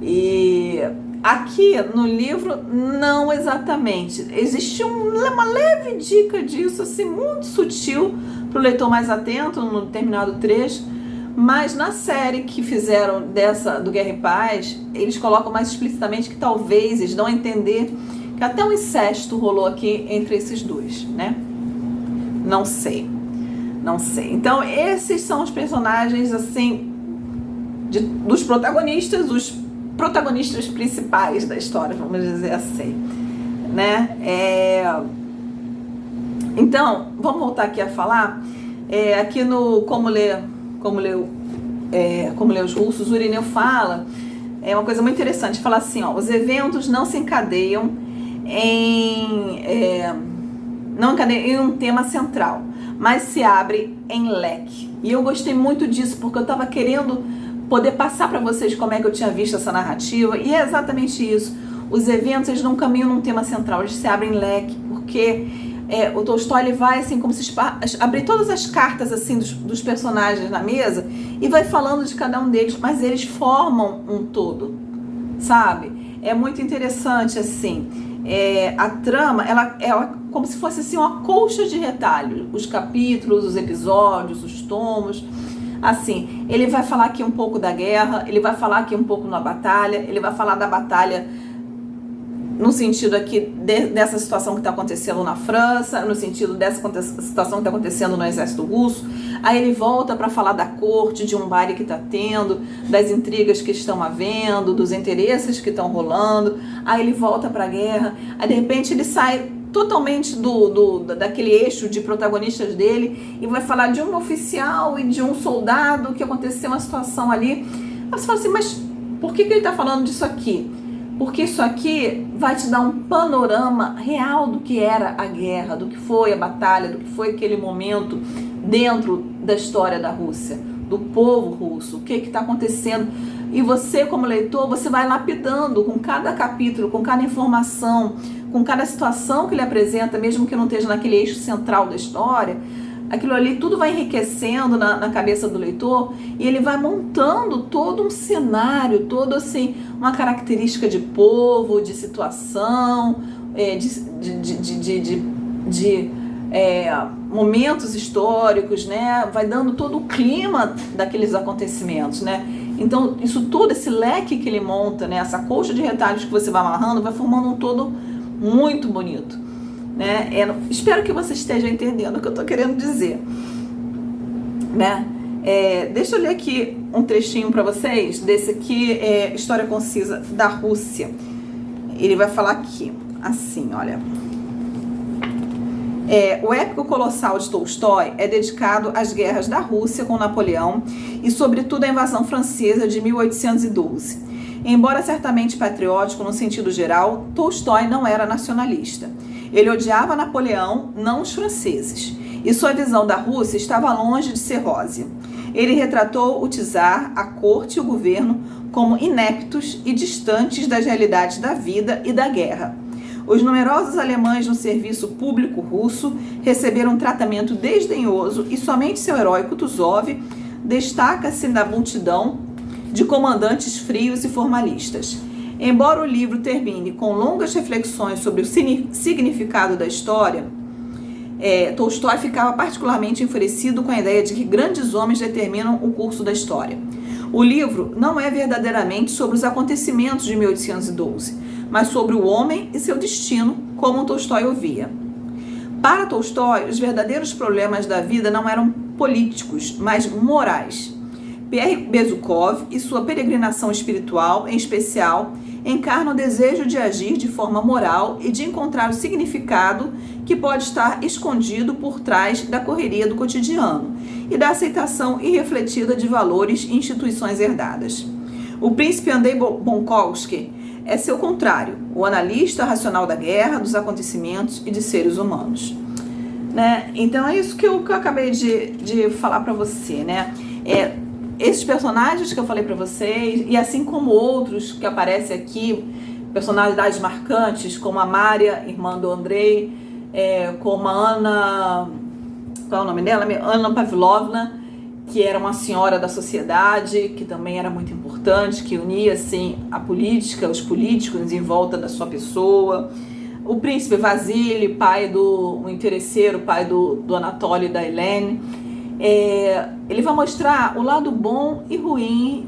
E aqui no livro, não exatamente. Existe uma leve dica disso, assim, muito sutil, para o leitor mais atento, no determinado trecho. Mas na série que fizeram do Guerra e Paz, eles colocam mais explicitamente que talvez eles dão a entender que até um incesto rolou aqui entre esses dois, né? Não sei. Então, esses são os personagens, assim, dos protagonistas, os protagonistas principais da história, vamos dizer assim, né? Então, vamos voltar aqui a falar. Aqui no Como Ler os Russos, o Irineu fala, uma coisa muito interessante, fala assim, os eventos não se encadeiam em um tema central, mas se abre em leque. E eu gostei muito disso, porque eu estava querendo poder passar para vocês como é que eu tinha visto essa narrativa, e é exatamente isso. Os eventos, eles não caminham num tema central, eles se abrem em leque, porque o Tolstói, ele vai assim como se abrir todas as cartas assim dos personagens na mesa e vai falando de cada um deles, mas eles formam um todo, sabe? É muito interessante, assim, a trama, ela como se fosse assim uma colcha de retalhos, os capítulos, os episódios, os tomos. Assim, ele vai falar aqui um pouco da guerra, ele vai falar aqui um pouco na batalha, ele vai falar da batalha no sentido aqui dessa situação que está acontecendo na França, no sentido dessa situação que está acontecendo no exército russo. Aí ele volta para falar da corte, de um baile que está tendo, das intrigas que estão havendo, dos interesses que estão rolando. Aí ele volta para a guerra, aí de repente ele sai totalmente daquele eixo de protagonistas dele e vai falar de um oficial e de um soldado que aconteceu uma situação ali. Aí você fala assim, mas por que ele está falando disso aqui? Porque isso aqui vai te dar um panorama real do que era a guerra, do que foi a batalha, do que foi aquele momento dentro da história da Rússia, do povo russo, o que está acontecendo. E você, como leitor, você vai lapidando com cada capítulo, com cada informação, com cada situação que ele apresenta, mesmo que não esteja naquele eixo central da história. Aquilo ali tudo vai enriquecendo na cabeça do leitor e ele vai montando todo um cenário, todo assim, uma característica de povo, de situação, de momentos históricos, né? Vai dando todo o clima daqueles acontecimentos, né? Então, isso tudo, esse leque que ele monta, né? Essa colcha de retalhos que você vai amarrando, vai formando um todo muito bonito. Né? Espero que você esteja entendendo o que eu estou querendo dizer, né? Deixa eu ler aqui um trechinho para vocês desse aqui, História Concisa da Rússia. Ele vai falar aqui assim, olha. O épico colossal de Tolstói é dedicado às guerras da Rússia com Napoleão e sobretudo à invasão francesa de 1812. Embora certamente patriótico no sentido geral, Tolstói não era nacionalista. Ele odiava Napoleão, não os franceses, e sua visão da Rússia estava longe de ser rósea. Ele retratou o czar, a corte e o governo como ineptos e distantes das realidades da vida e da guerra. Os numerosos alemães no serviço público russo receberam um tratamento desdenhoso e somente seu herói Kutuzov destaca-se da multidão de comandantes frios e formalistas. Embora o livro termine com longas reflexões sobre o significado da história, Tolstói ficava particularmente enfurecido com a ideia de que grandes homens determinam o curso da história. O livro não é verdadeiramente sobre os acontecimentos de 1812, mas sobre o homem e seu destino, como Tolstói o via. Para Tolstói, os verdadeiros problemas da vida não eram políticos, mas morais. Pierre Bezukhov e sua peregrinação espiritual, em especial, encarnam o desejo de agir de forma moral e de encontrar o significado que pode estar escondido por trás da correria do cotidiano e da aceitação irrefletida de valores e instituições herdadas. O príncipe Andrei Bolkonsky é seu contrário, o analista racional da guerra, dos acontecimentos e de seres humanos. Né? Então é isso que eu acabei de falar para você, né? Esses personagens que eu falei para vocês, e assim como outros que aparecem aqui, personalidades marcantes, como a Mária, irmã do Andrei, como a Ana, qual é o nome dela? Anna Pavlovna, que era uma senhora da sociedade, que também era muito importante, que unia assim, a política, os políticos em volta da sua pessoa. O príncipe Vasily, um interesseiro, pai do Anatoly e da Helene. Ele vai mostrar o lado bom e ruim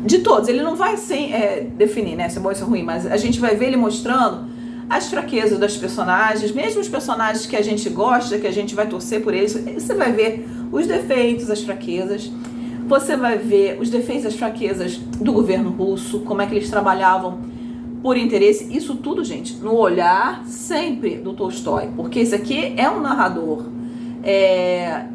de todos. Ele não vai assim, definir, né, se é bom ou se é ruim, mas a gente vai ver ele mostrando as fraquezas das personagens, mesmo os personagens que a gente gosta, que a gente vai torcer por eles. Você vai ver os defeitos, as fraquezas. Você vai ver os defeitos e as fraquezas do governo russo, como é que eles trabalhavam por interesse. Isso tudo, gente, no olhar sempre do Tolstói, porque esse aqui é um narrador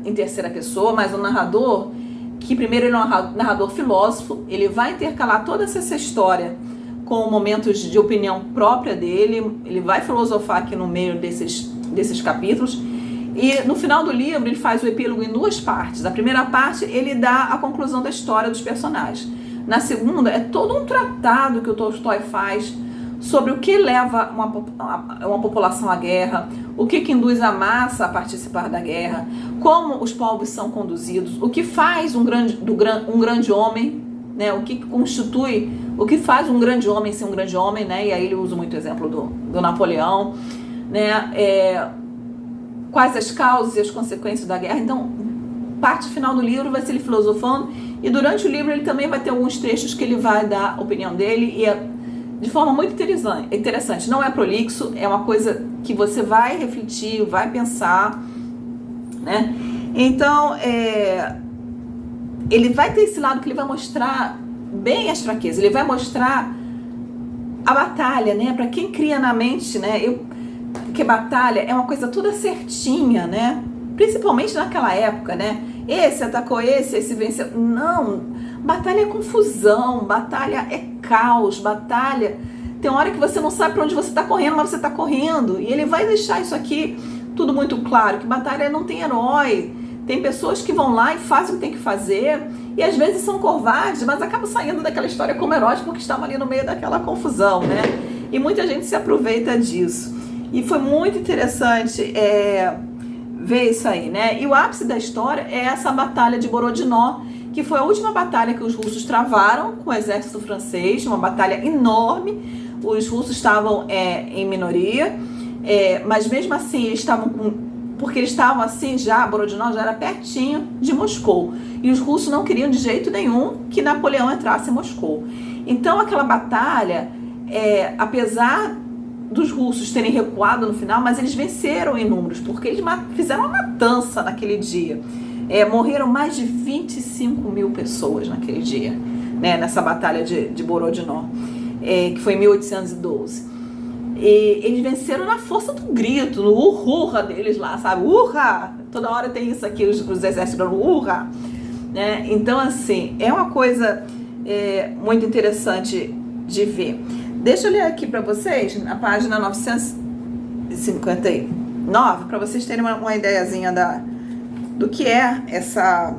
em terceira pessoa, mas um narrador que primeiro ele é um narrador filósofo. Ele vai intercalar toda essa história com momentos de opinião própria dele. Ele vai filosofar aqui no meio desses capítulos. E no final do livro ele faz o epílogo em duas partes. A primeira parte ele dá a conclusão da história dos personagens. Na segunda é todo um tratado que o Tolstói faz sobre o que leva uma população à guerra, o que induz a massa a participar da guerra, como os povos são conduzidos, o que faz um grande homem, né? O que constitui, o que faz um grande homem ser um grande homem, né? E aí ele usa muito o exemplo do Napoleão, né? Quais as causas e as consequências da guerra. Então, parte final do livro vai ser ele filosofando, e durante o livro ele também vai ter alguns trechos que ele vai dar a opinião dele, e é de forma muito interessante. Não é prolixo, é uma coisa que você vai refletir, vai pensar, né? Então, ele vai ter esse lado que ele vai mostrar bem as fraquezas, ele vai mostrar a batalha, né? Para quem cria na mente, né? Que batalha é uma coisa toda certinha, né? Principalmente naquela época, né? Esse atacou esse venceu. Não, batalha é confusão, batalha é caos, batalha... Tem hora que você não sabe para onde você está correndo, mas você está correndo. E ele vai deixar isso aqui tudo muito claro, que batalha não tem herói. Tem pessoas que vão lá e fazem o que tem que fazer, e às vezes são covardes, mas acabam saindo daquela história como heróis porque estavam ali no meio daquela confusão, né? E muita gente se aproveita disso. E foi muito interessante ver isso aí, né? E o ápice da história é essa batalha de Borodinó, que foi a última batalha que os russos travaram com o exército francês, uma batalha enorme. Os russos estavam em minoria, mas mesmo assim eles estavam porque eles estavam assim já, Borodinó já era pertinho de Moscou, e os russos não queriam de jeito nenhum que Napoleão entrasse em Moscou. Então aquela batalha, apesar dos russos terem recuado no final, mas eles venceram em números, porque eles fizeram uma matança naquele dia. Morreram mais de 25 mil pessoas naquele dia, né, nessa batalha de Borodinó, que foi em 1812. E eles venceram na força do grito, no urra deles lá, sabe? Urra! Toda hora tem isso aqui, os exércitos dando urra, né? Então, assim, é uma coisa muito interessante de ver. Deixa eu ler aqui para vocês, na página 959, para vocês terem uma ideiazinha do que é essa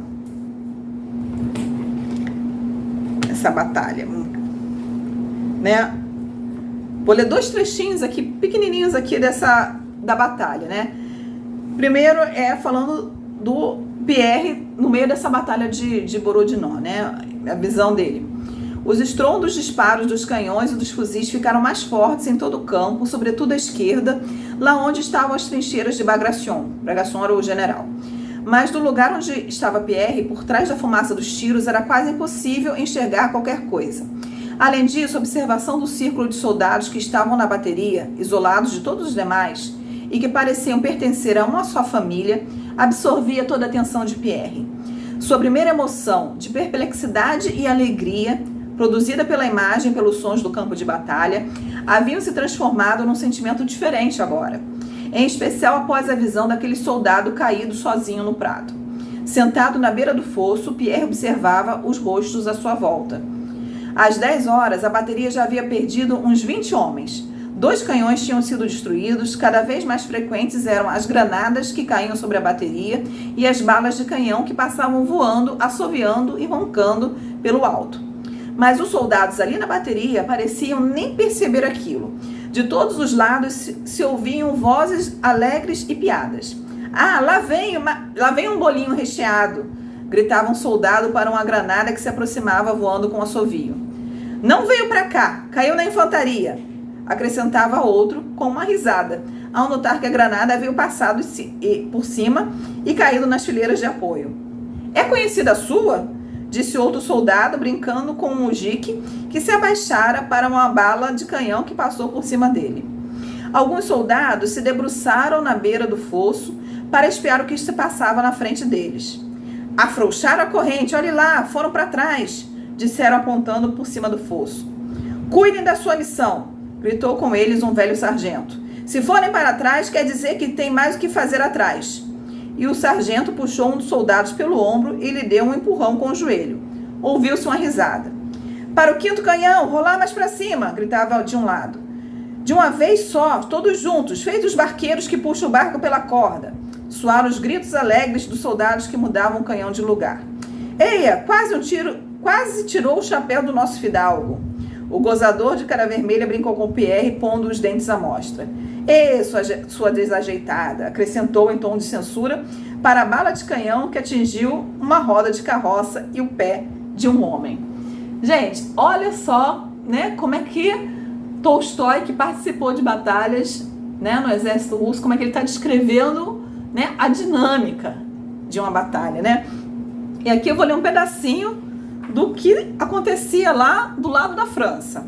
batalha, né? Vou ler dois trechinhos aqui, pequenininhos aqui da batalha, né? Primeiro falando do Pierre no meio dessa batalha de Borodinó, né? A visão dele. Os estrondos disparos dos canhões e dos fuzis ficaram mais fortes em todo o campo, sobretudo à esquerda, lá onde estavam as trincheiras de Bagration. Bagration era o general. Mas do lugar onde estava Pierre, por trás da fumaça dos tiros, era quase impossível enxergar qualquer coisa. Além disso, a observação do círculo de soldados que estavam na bateria, isolados de todos os demais, e que pareciam pertencer a uma só família, absorvia toda a atenção de Pierre. Sua primeira emoção, de perplexidade e alegria, produzida pela imagem e pelos sons do campo de batalha, haviam se transformado num sentimento diferente agora, em especial após a visão daquele soldado caído sozinho no prado. Sentado na beira do fosso, Pierre observava os rostos à sua volta. Às 10 horas, a bateria já havia perdido uns 20 homens. 2 canhões tinham sido destruídos, cada vez mais frequentes eram as granadas que caíam sobre a bateria e as balas de canhão que passavam voando, assoviando e roncando pelo alto. Mas os soldados ali na bateria pareciam nem perceber aquilo. De todos os lados se ouviam vozes alegres e piadas. Ah, lá vem um bolinho recheado, gritava um soldado para uma granada que se aproximava voando com assovio. Não veio para cá, caiu na infantaria, acrescentava outro com uma risada, ao notar que a granada havia passado por cima e caído nas fileiras de apoio. É conhecida a sua? Disse outro soldado, brincando com um mujique que se abaixara para uma bala de canhão que passou por cima dele. Alguns soldados se debruçaram na beira do fosso para espiar o que se passava na frente deles. Afrouxaram a corrente, olhe lá, foram para trás, disseram apontando por cima do fosso. Cuidem da sua missão, gritou com eles um velho sargento. Se forem para trás, quer dizer que tem mais o que fazer atrás. E o sargento puxou um dos soldados pelo ombro e lhe deu um empurrão com o joelho. Ouviu-se uma risada. Para o 5º canhão, rolar mais para cima, gritava de um lado. De uma vez só, todos juntos, feitos os barqueiros que puxam o barco pela corda. Soaram os gritos alegres dos soldados que mudavam o canhão de lugar. Eia, quase tirou o chapéu do nosso fidalgo. O gozador de cara vermelha brincou com Pierre, pondo os dentes à mostra. "Ê, sua desajeitada", acrescentou em tom de censura para a bala de canhão que atingiu uma roda de carroça e o pé de um homem. Gente, olha só, né, como é que Tolstói, que participou de batalhas, né, no exército russo, como é que ele está descrevendo, né, a dinâmica de uma batalha, né? E aqui eu vou ler um pedacinho do que acontecia lá do lado da França.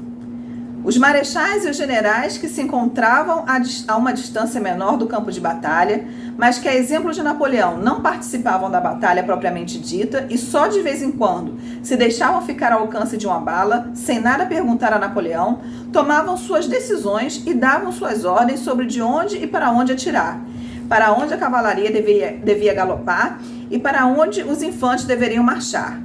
Os marechais e os generais que se encontravam a uma distância menor do campo de batalha, mas que, a exemplo de Napoleão, não participavam da batalha propriamente dita e só de vez em quando se deixavam ficar ao alcance de uma bala, sem nada perguntar a Napoleão, tomavam suas decisões e davam suas ordens sobre de onde e para onde atirar, para onde a cavalaria devia galopar e para onde os infantes deveriam marchar.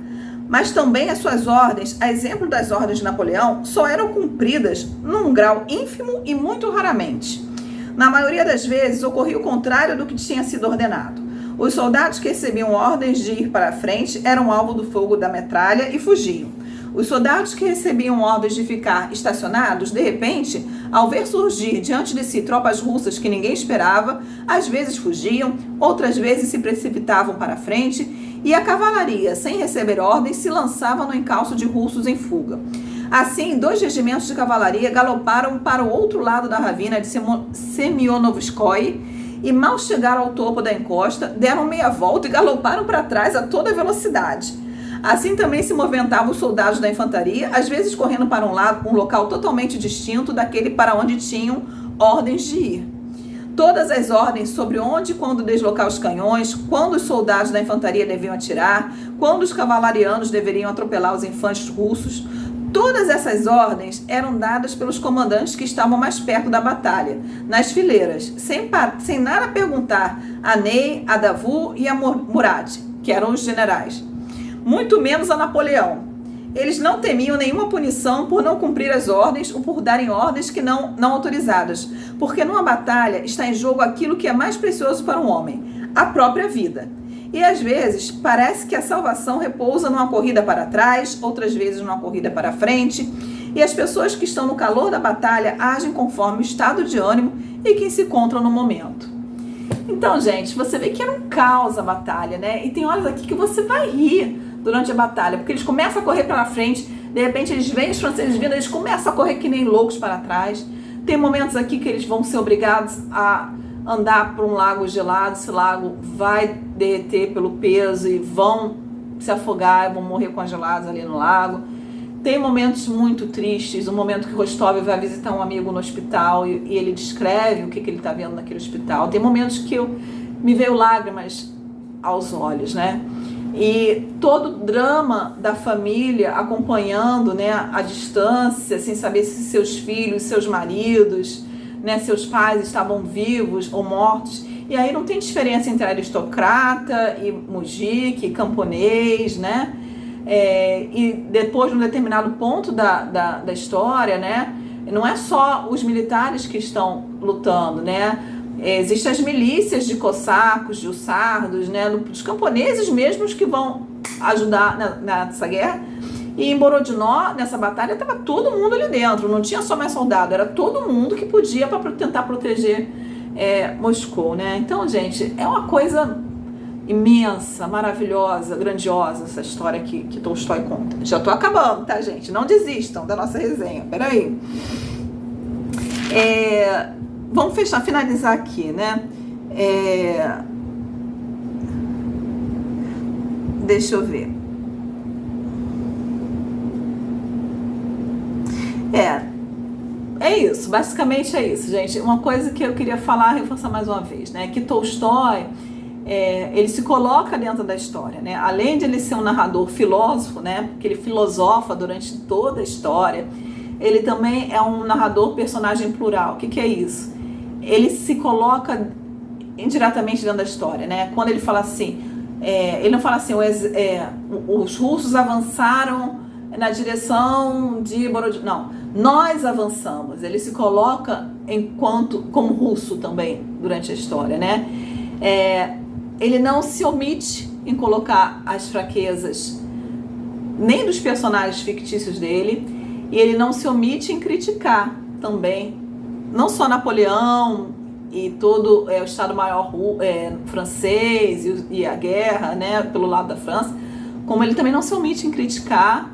Mas também as suas ordens, a exemplo das ordens de Napoleão, só eram cumpridas num grau ínfimo e muito raramente. Na maioria das vezes, ocorria o contrário do que tinha sido ordenado. Os soldados que recebiam ordens de ir para a frente eram alvo do fogo da metralha e fugiam. Os soldados que recebiam ordens de ficar estacionados, de repente, ao ver surgir diante de si tropas russas que ninguém esperava, às vezes fugiam, outras vezes se precipitavam para a frente, e a cavalaria, sem receber ordens, se lançava no encalço de russos em fuga. Assim, 2 regimentos de cavalaria galoparam para o outro lado da ravina de Semionovskoye e, mal chegaram ao topo da encosta, deram meia volta e galoparam para trás a toda velocidade. Assim também se movimentavam os soldados da infantaria, às vezes correndo para um local totalmente distinto daquele para onde tinham ordens de ir. Todas as ordens sobre onde e quando deslocar os canhões, quando os soldados da infantaria deviam atirar, quando os cavalarianos deveriam atropelar os infantes russos, todas essas ordens eram dadas pelos comandantes que estavam mais perto da batalha, nas fileiras, sem nada perguntar a Ney, a Davout e a Murat, que eram os generais. Muito menos a Napoleão. Eles não temiam nenhuma punição por não cumprir as ordens ou por darem ordens que não autorizadas, porque numa batalha está em jogo aquilo que é mais precioso para um homem, a própria vida. E às vezes parece que a salvação repousa numa corrida para trás, outras vezes numa corrida para frente, e as pessoas que estão no calor da batalha agem conforme o estado de ânimo e que se encontram no momento. Então, gente, você vê que era um caos a batalha, né? E tem horas aqui que você vai rir durante a batalha, porque eles começam a correr para frente, de repente eles veem os franceses vindo, eles começam a correr que nem loucos para trás. Tem momentos aqui que eles vão ser obrigados a andar por um lago gelado, esse lago vai derreter pelo peso e vão se afogar, vão morrer congelados ali no lago. Tem momentos muito tristes, um momento que Rostov vai visitar um amigo no hospital e ele descreve o que ele está vendo naquele hospital. Tem momentos que me veio lágrimas aos olhos, né? E todo o drama da família acompanhando, né, à distância, sem saber se seus filhos, seus maridos, né, seus pais estavam vivos ou mortos. E aí não tem diferença entre aristocrata e mujique, camponês, né? E depois de um determinado ponto da história, né, não é só os militares que estão lutando, né? Existem as milícias de cossacos, de hussardos, né, dos camponeses mesmos que vão ajudar nessa guerra. E em Borodinó, nessa batalha, estava todo mundo ali dentro, não tinha só mais soldado, era todo mundo que podia para tentar proteger Moscou, né? Então, gente, é uma coisa imensa, maravilhosa, grandiosa essa história que Tolstói conta. Já estou acabando, tá, gente? Não desistam da nossa resenha, peraí. Vamos finalizar aqui, né? Deixa eu ver. É isso, basicamente é isso, gente. Uma coisa que eu queria falar, reforçar mais uma vez, né? Que Tolstói, ele se coloca dentro da história, né? Além de ele ser um narrador filósofo, né? Porque ele filosofa durante toda a história, ele também é um narrador personagem plural. O que é isso? Ele se coloca indiretamente dentro da história, né? Quando ele fala assim, ele não fala assim, os russos avançaram na direção de Borodino, não, nós avançamos. Ele se coloca como russo também durante a história, né? Ele não se omite em colocar as fraquezas nem dos personagens fictícios dele E ele não se omite em criticar também, não só Napoleão e todo o Estado-Maior francês e a guerra, né, pelo lado da França, como ele também não se omite em criticar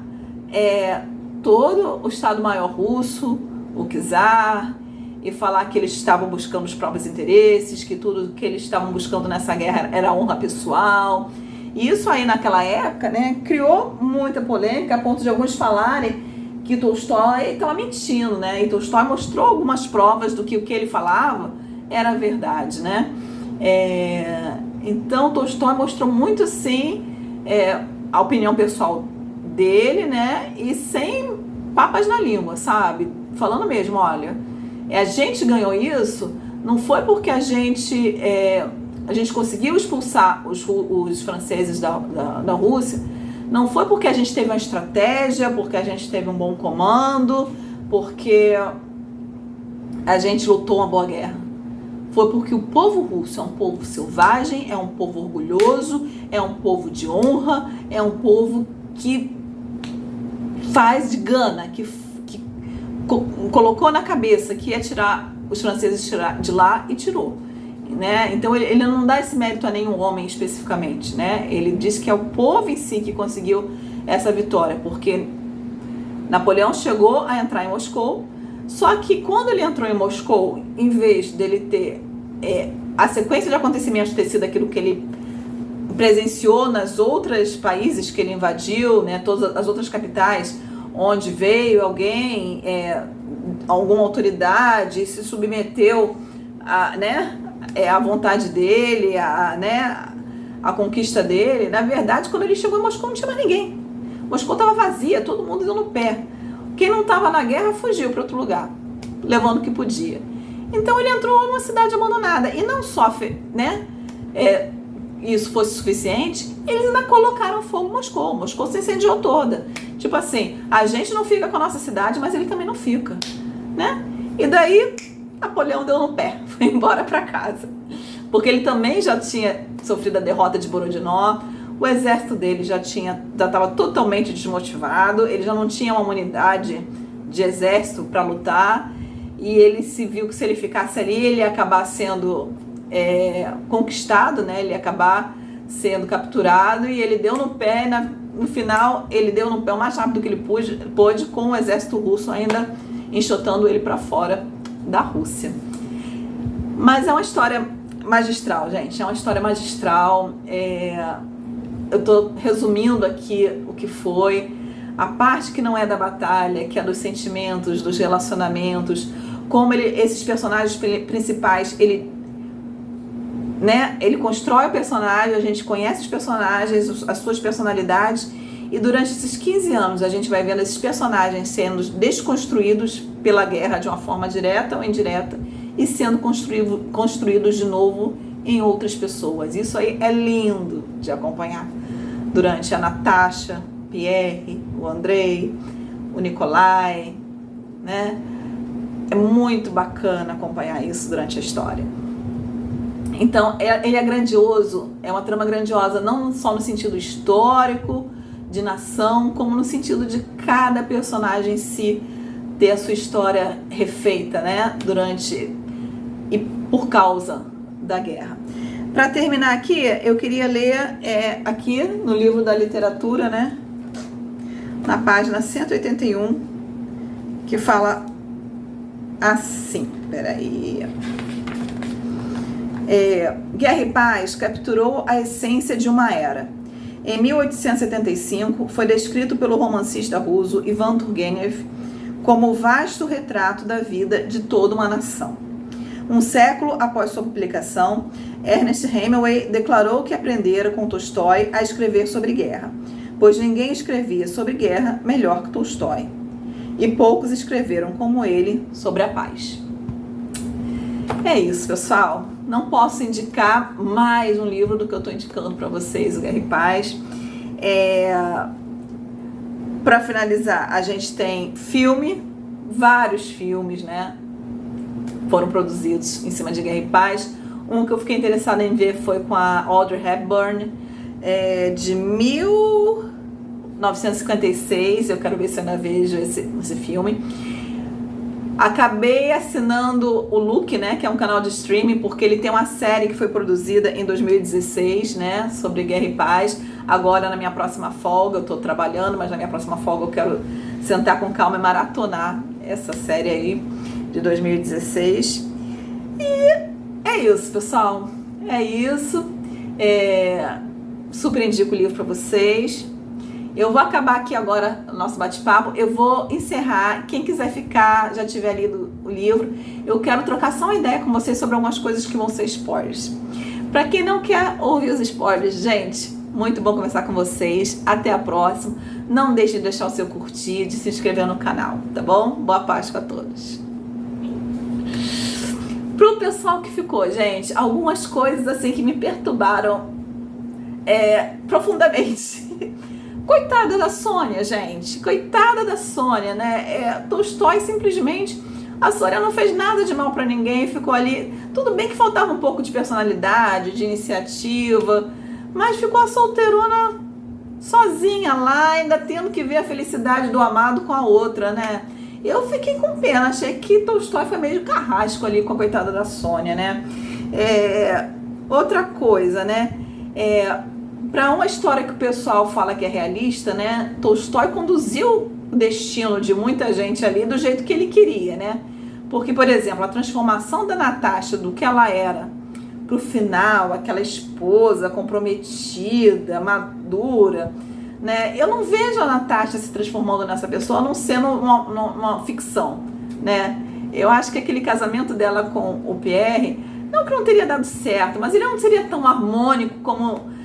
todo o Estado-Maior russo, o czar, e falar que eles estavam buscando os próprios interesses, que tudo que eles estavam buscando nessa guerra era honra pessoal. E isso aí naquela época, né, criou muita polêmica, a ponto de alguns falarem que Tolstói estava mentindo, né? E Tolstói mostrou algumas provas do que o que ele falava era verdade, né? Então Tolstói mostrou muito sim a opinião pessoal dele, né? E sem papas na língua, sabe? Falando mesmo, olha, a gente ganhou isso, não foi porque a gente conseguiu expulsar os franceses da Rússia, não foi porque a gente teve uma estratégia, porque a gente teve um bom comando, porque a gente lutou uma boa guerra. Foi porque o povo russo é um povo selvagem, é um povo orgulhoso, é um povo de honra, é um povo que faz de gana, que colocou na cabeça que ia tirar os franceses de lá e tirou. Né? Então ele não dá esse mérito a nenhum homem especificamente, né? Ele diz que é o povo em si que conseguiu essa vitória, porque Napoleão chegou a entrar em Moscou, só que quando ele entrou em Moscou, em vez dele ter a sequência de acontecimentos ter sido aquilo que ele presenciou nas outros países que ele invadiu, né? Todas as outras capitais onde veio alguém, alguma autoridade e se submeteu a vontade dele, a conquista dele. Na verdade, quando ele chegou em Moscou, não tinha mais ninguém. Moscou estava vazia, todo mundo indo no pé. Quem não estava na guerra fugiu para outro lugar, levando o que podia. Então ele entrou numa cidade abandonada. E não só, isso fosse suficiente, eles ainda colocaram fogo em Moscou. Moscou se incendiou toda. Tipo assim, a gente não fica com a nossa cidade, mas ele também não fica, né? E daí Napoleão deu no pé, foi embora para casa, porque ele também já tinha sofrido a derrota de Borodinó, o exército dele já estava totalmente desmotivado, ele já não tinha uma unidade de exército para lutar, e ele se viu que se ele ficasse ali, ele ia acabar sendo conquistado, né? Ele ia acabar sendo capturado, e ele deu no pé, no final ele deu no pé o mais rápido que ele pôde, com o exército russo ainda enxotando ele para fora da Rússia. Mas é uma história magistral, gente, é uma história magistral. Eu estou resumindo aqui o que foi a parte que não é da batalha, que é dos sentimentos, dos relacionamentos, como esses personagens principais, ele constrói o personagem, a gente conhece os personagens, as suas personalidades, e durante esses 15 anos a gente vai vendo esses personagens sendo desconstruídos pela guerra de uma forma direta ou indireta e sendo construídos de novo em outras pessoas. Isso aí é lindo de acompanhar durante a Natasha, Pierre, o Andrei, o Nikolai, né? É muito bacana acompanhar isso durante a história. Então, ele é grandioso, é uma trama grandiosa, não só no sentido histórico, de nação, como no sentido de cada personagem em si ter a sua história refeita, né? Durante e por causa da guerra. Para terminar aqui, eu queria ler aqui no livro da literatura, né? Na página 181, que fala assim, peraí... Guerra e Paz capturou a essência de uma era. Em 1875, foi descrito pelo romancista russo Ivan Turgenev como o vasto retrato da vida de toda uma nação. Um século após sua publicação, Ernest Hemingway declarou que aprendera com Tolstói a escrever sobre guerra, pois ninguém escrevia sobre guerra melhor que Tolstói, e poucos escreveram como ele sobre a paz. É isso, pessoal. Não posso indicar mais um livro do que eu estou indicando para vocês, o Guerra e Paz. Para finalizar, a gente tem vários filmes, né? Foram produzidos em cima de Guerra e Paz. Um que eu fiquei interessada em ver foi com a Audrey Hepburn, 1956, eu quero ver se eu ainda vejo esse filme. Acabei assinando o Look, né, que é um canal de streaming, porque ele tem uma série que foi produzida em 2016, né, sobre guerra e paz. Agora, na minha próxima folga, eu tô trabalhando, mas na minha próxima folga eu quero sentar com calma e maratonar essa série aí de 2016. E é isso, pessoal. É isso. Super indico o livro para vocês. Eu vou acabar aqui agora o nosso bate-papo. Eu vou encerrar. Quem quiser ficar, já tiver lido o livro, eu quero trocar só uma ideia com vocês sobre algumas coisas que vão ser spoilers. Para quem não quer ouvir os spoilers, gente, muito bom conversar com vocês. Até a próxima. Não deixe de deixar o seu curtir, de se inscrever no canal, tá bom? Boa Páscoa a todos. Pro pessoal que ficou, gente, algumas coisas assim que me perturbaram profundamente. Coitada da Sônia, gente. Coitada da Sônia, né? Tolstói simplesmente... A Sônia não fez nada de mal pra ninguém, ficou ali... Tudo bem que faltava um pouco de personalidade, de iniciativa, mas ficou a solteirona sozinha lá, ainda tendo que ver a felicidade do amado com a outra, né? Eu fiquei com pena, achei que Tolstói foi meio carrasco ali com a coitada da Sônia, né? Outra coisa, né? Para uma história que o pessoal fala que é realista, né? Tolstói conduziu o destino de muita gente ali do jeito que ele queria, né? Porque, por exemplo, a transformação da Natasha do que ela era pro final, aquela esposa comprometida, madura, né? Eu não vejo a Natasha se transformando nessa pessoa, a não ser numa ficção, né? Eu acho que aquele casamento dela com o Pierre, não que não teria dado certo, mas ele não seria tão harmônico como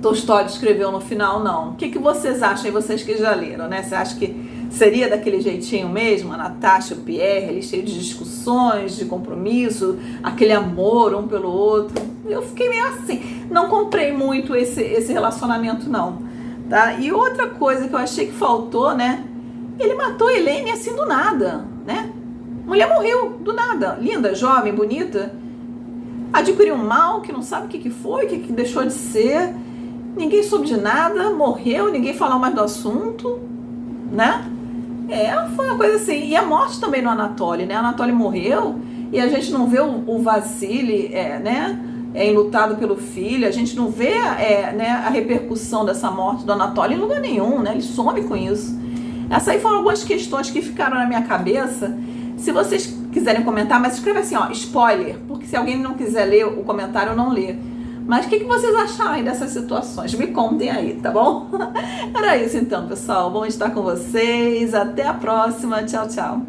Tolstói escreveu no final, não. O que vocês acham aí, vocês que já leram, né? Você acha que seria daquele jeitinho mesmo, a Natasha e o Pierre, ali cheio de discussões, de compromisso, aquele amor um pelo outro? Eu fiquei meio assim, não comprei muito esse relacionamento não, tá? E outra coisa que eu achei que faltou, né? Ele matou a Elaine assim do nada, né? Mulher morreu do nada, linda, jovem, bonita, adquiriu um mal que não sabe o que foi, o que deixou de ser, ninguém soube de nada, morreu, ninguém falou mais do assunto, né? Foi uma coisa assim. E a morte também no Anatoly, né? Anatoly morreu e a gente não vê o Vassili, né? Enlutado pelo filho, a gente não vê né, a repercussão dessa morte do Anatoly em lugar nenhum, né? Ele some com isso. Essas aí foram algumas questões que ficaram na minha cabeça. Se vocês quiserem comentar, mas escreve assim, ó, spoiler, porque se alguém não quiser ler o comentário, eu não lê. Mas o que vocês acharam aí dessas situações? Me contem aí, tá bom? Era isso então, pessoal. Bom estar com vocês. Até a próxima. Tchau, tchau.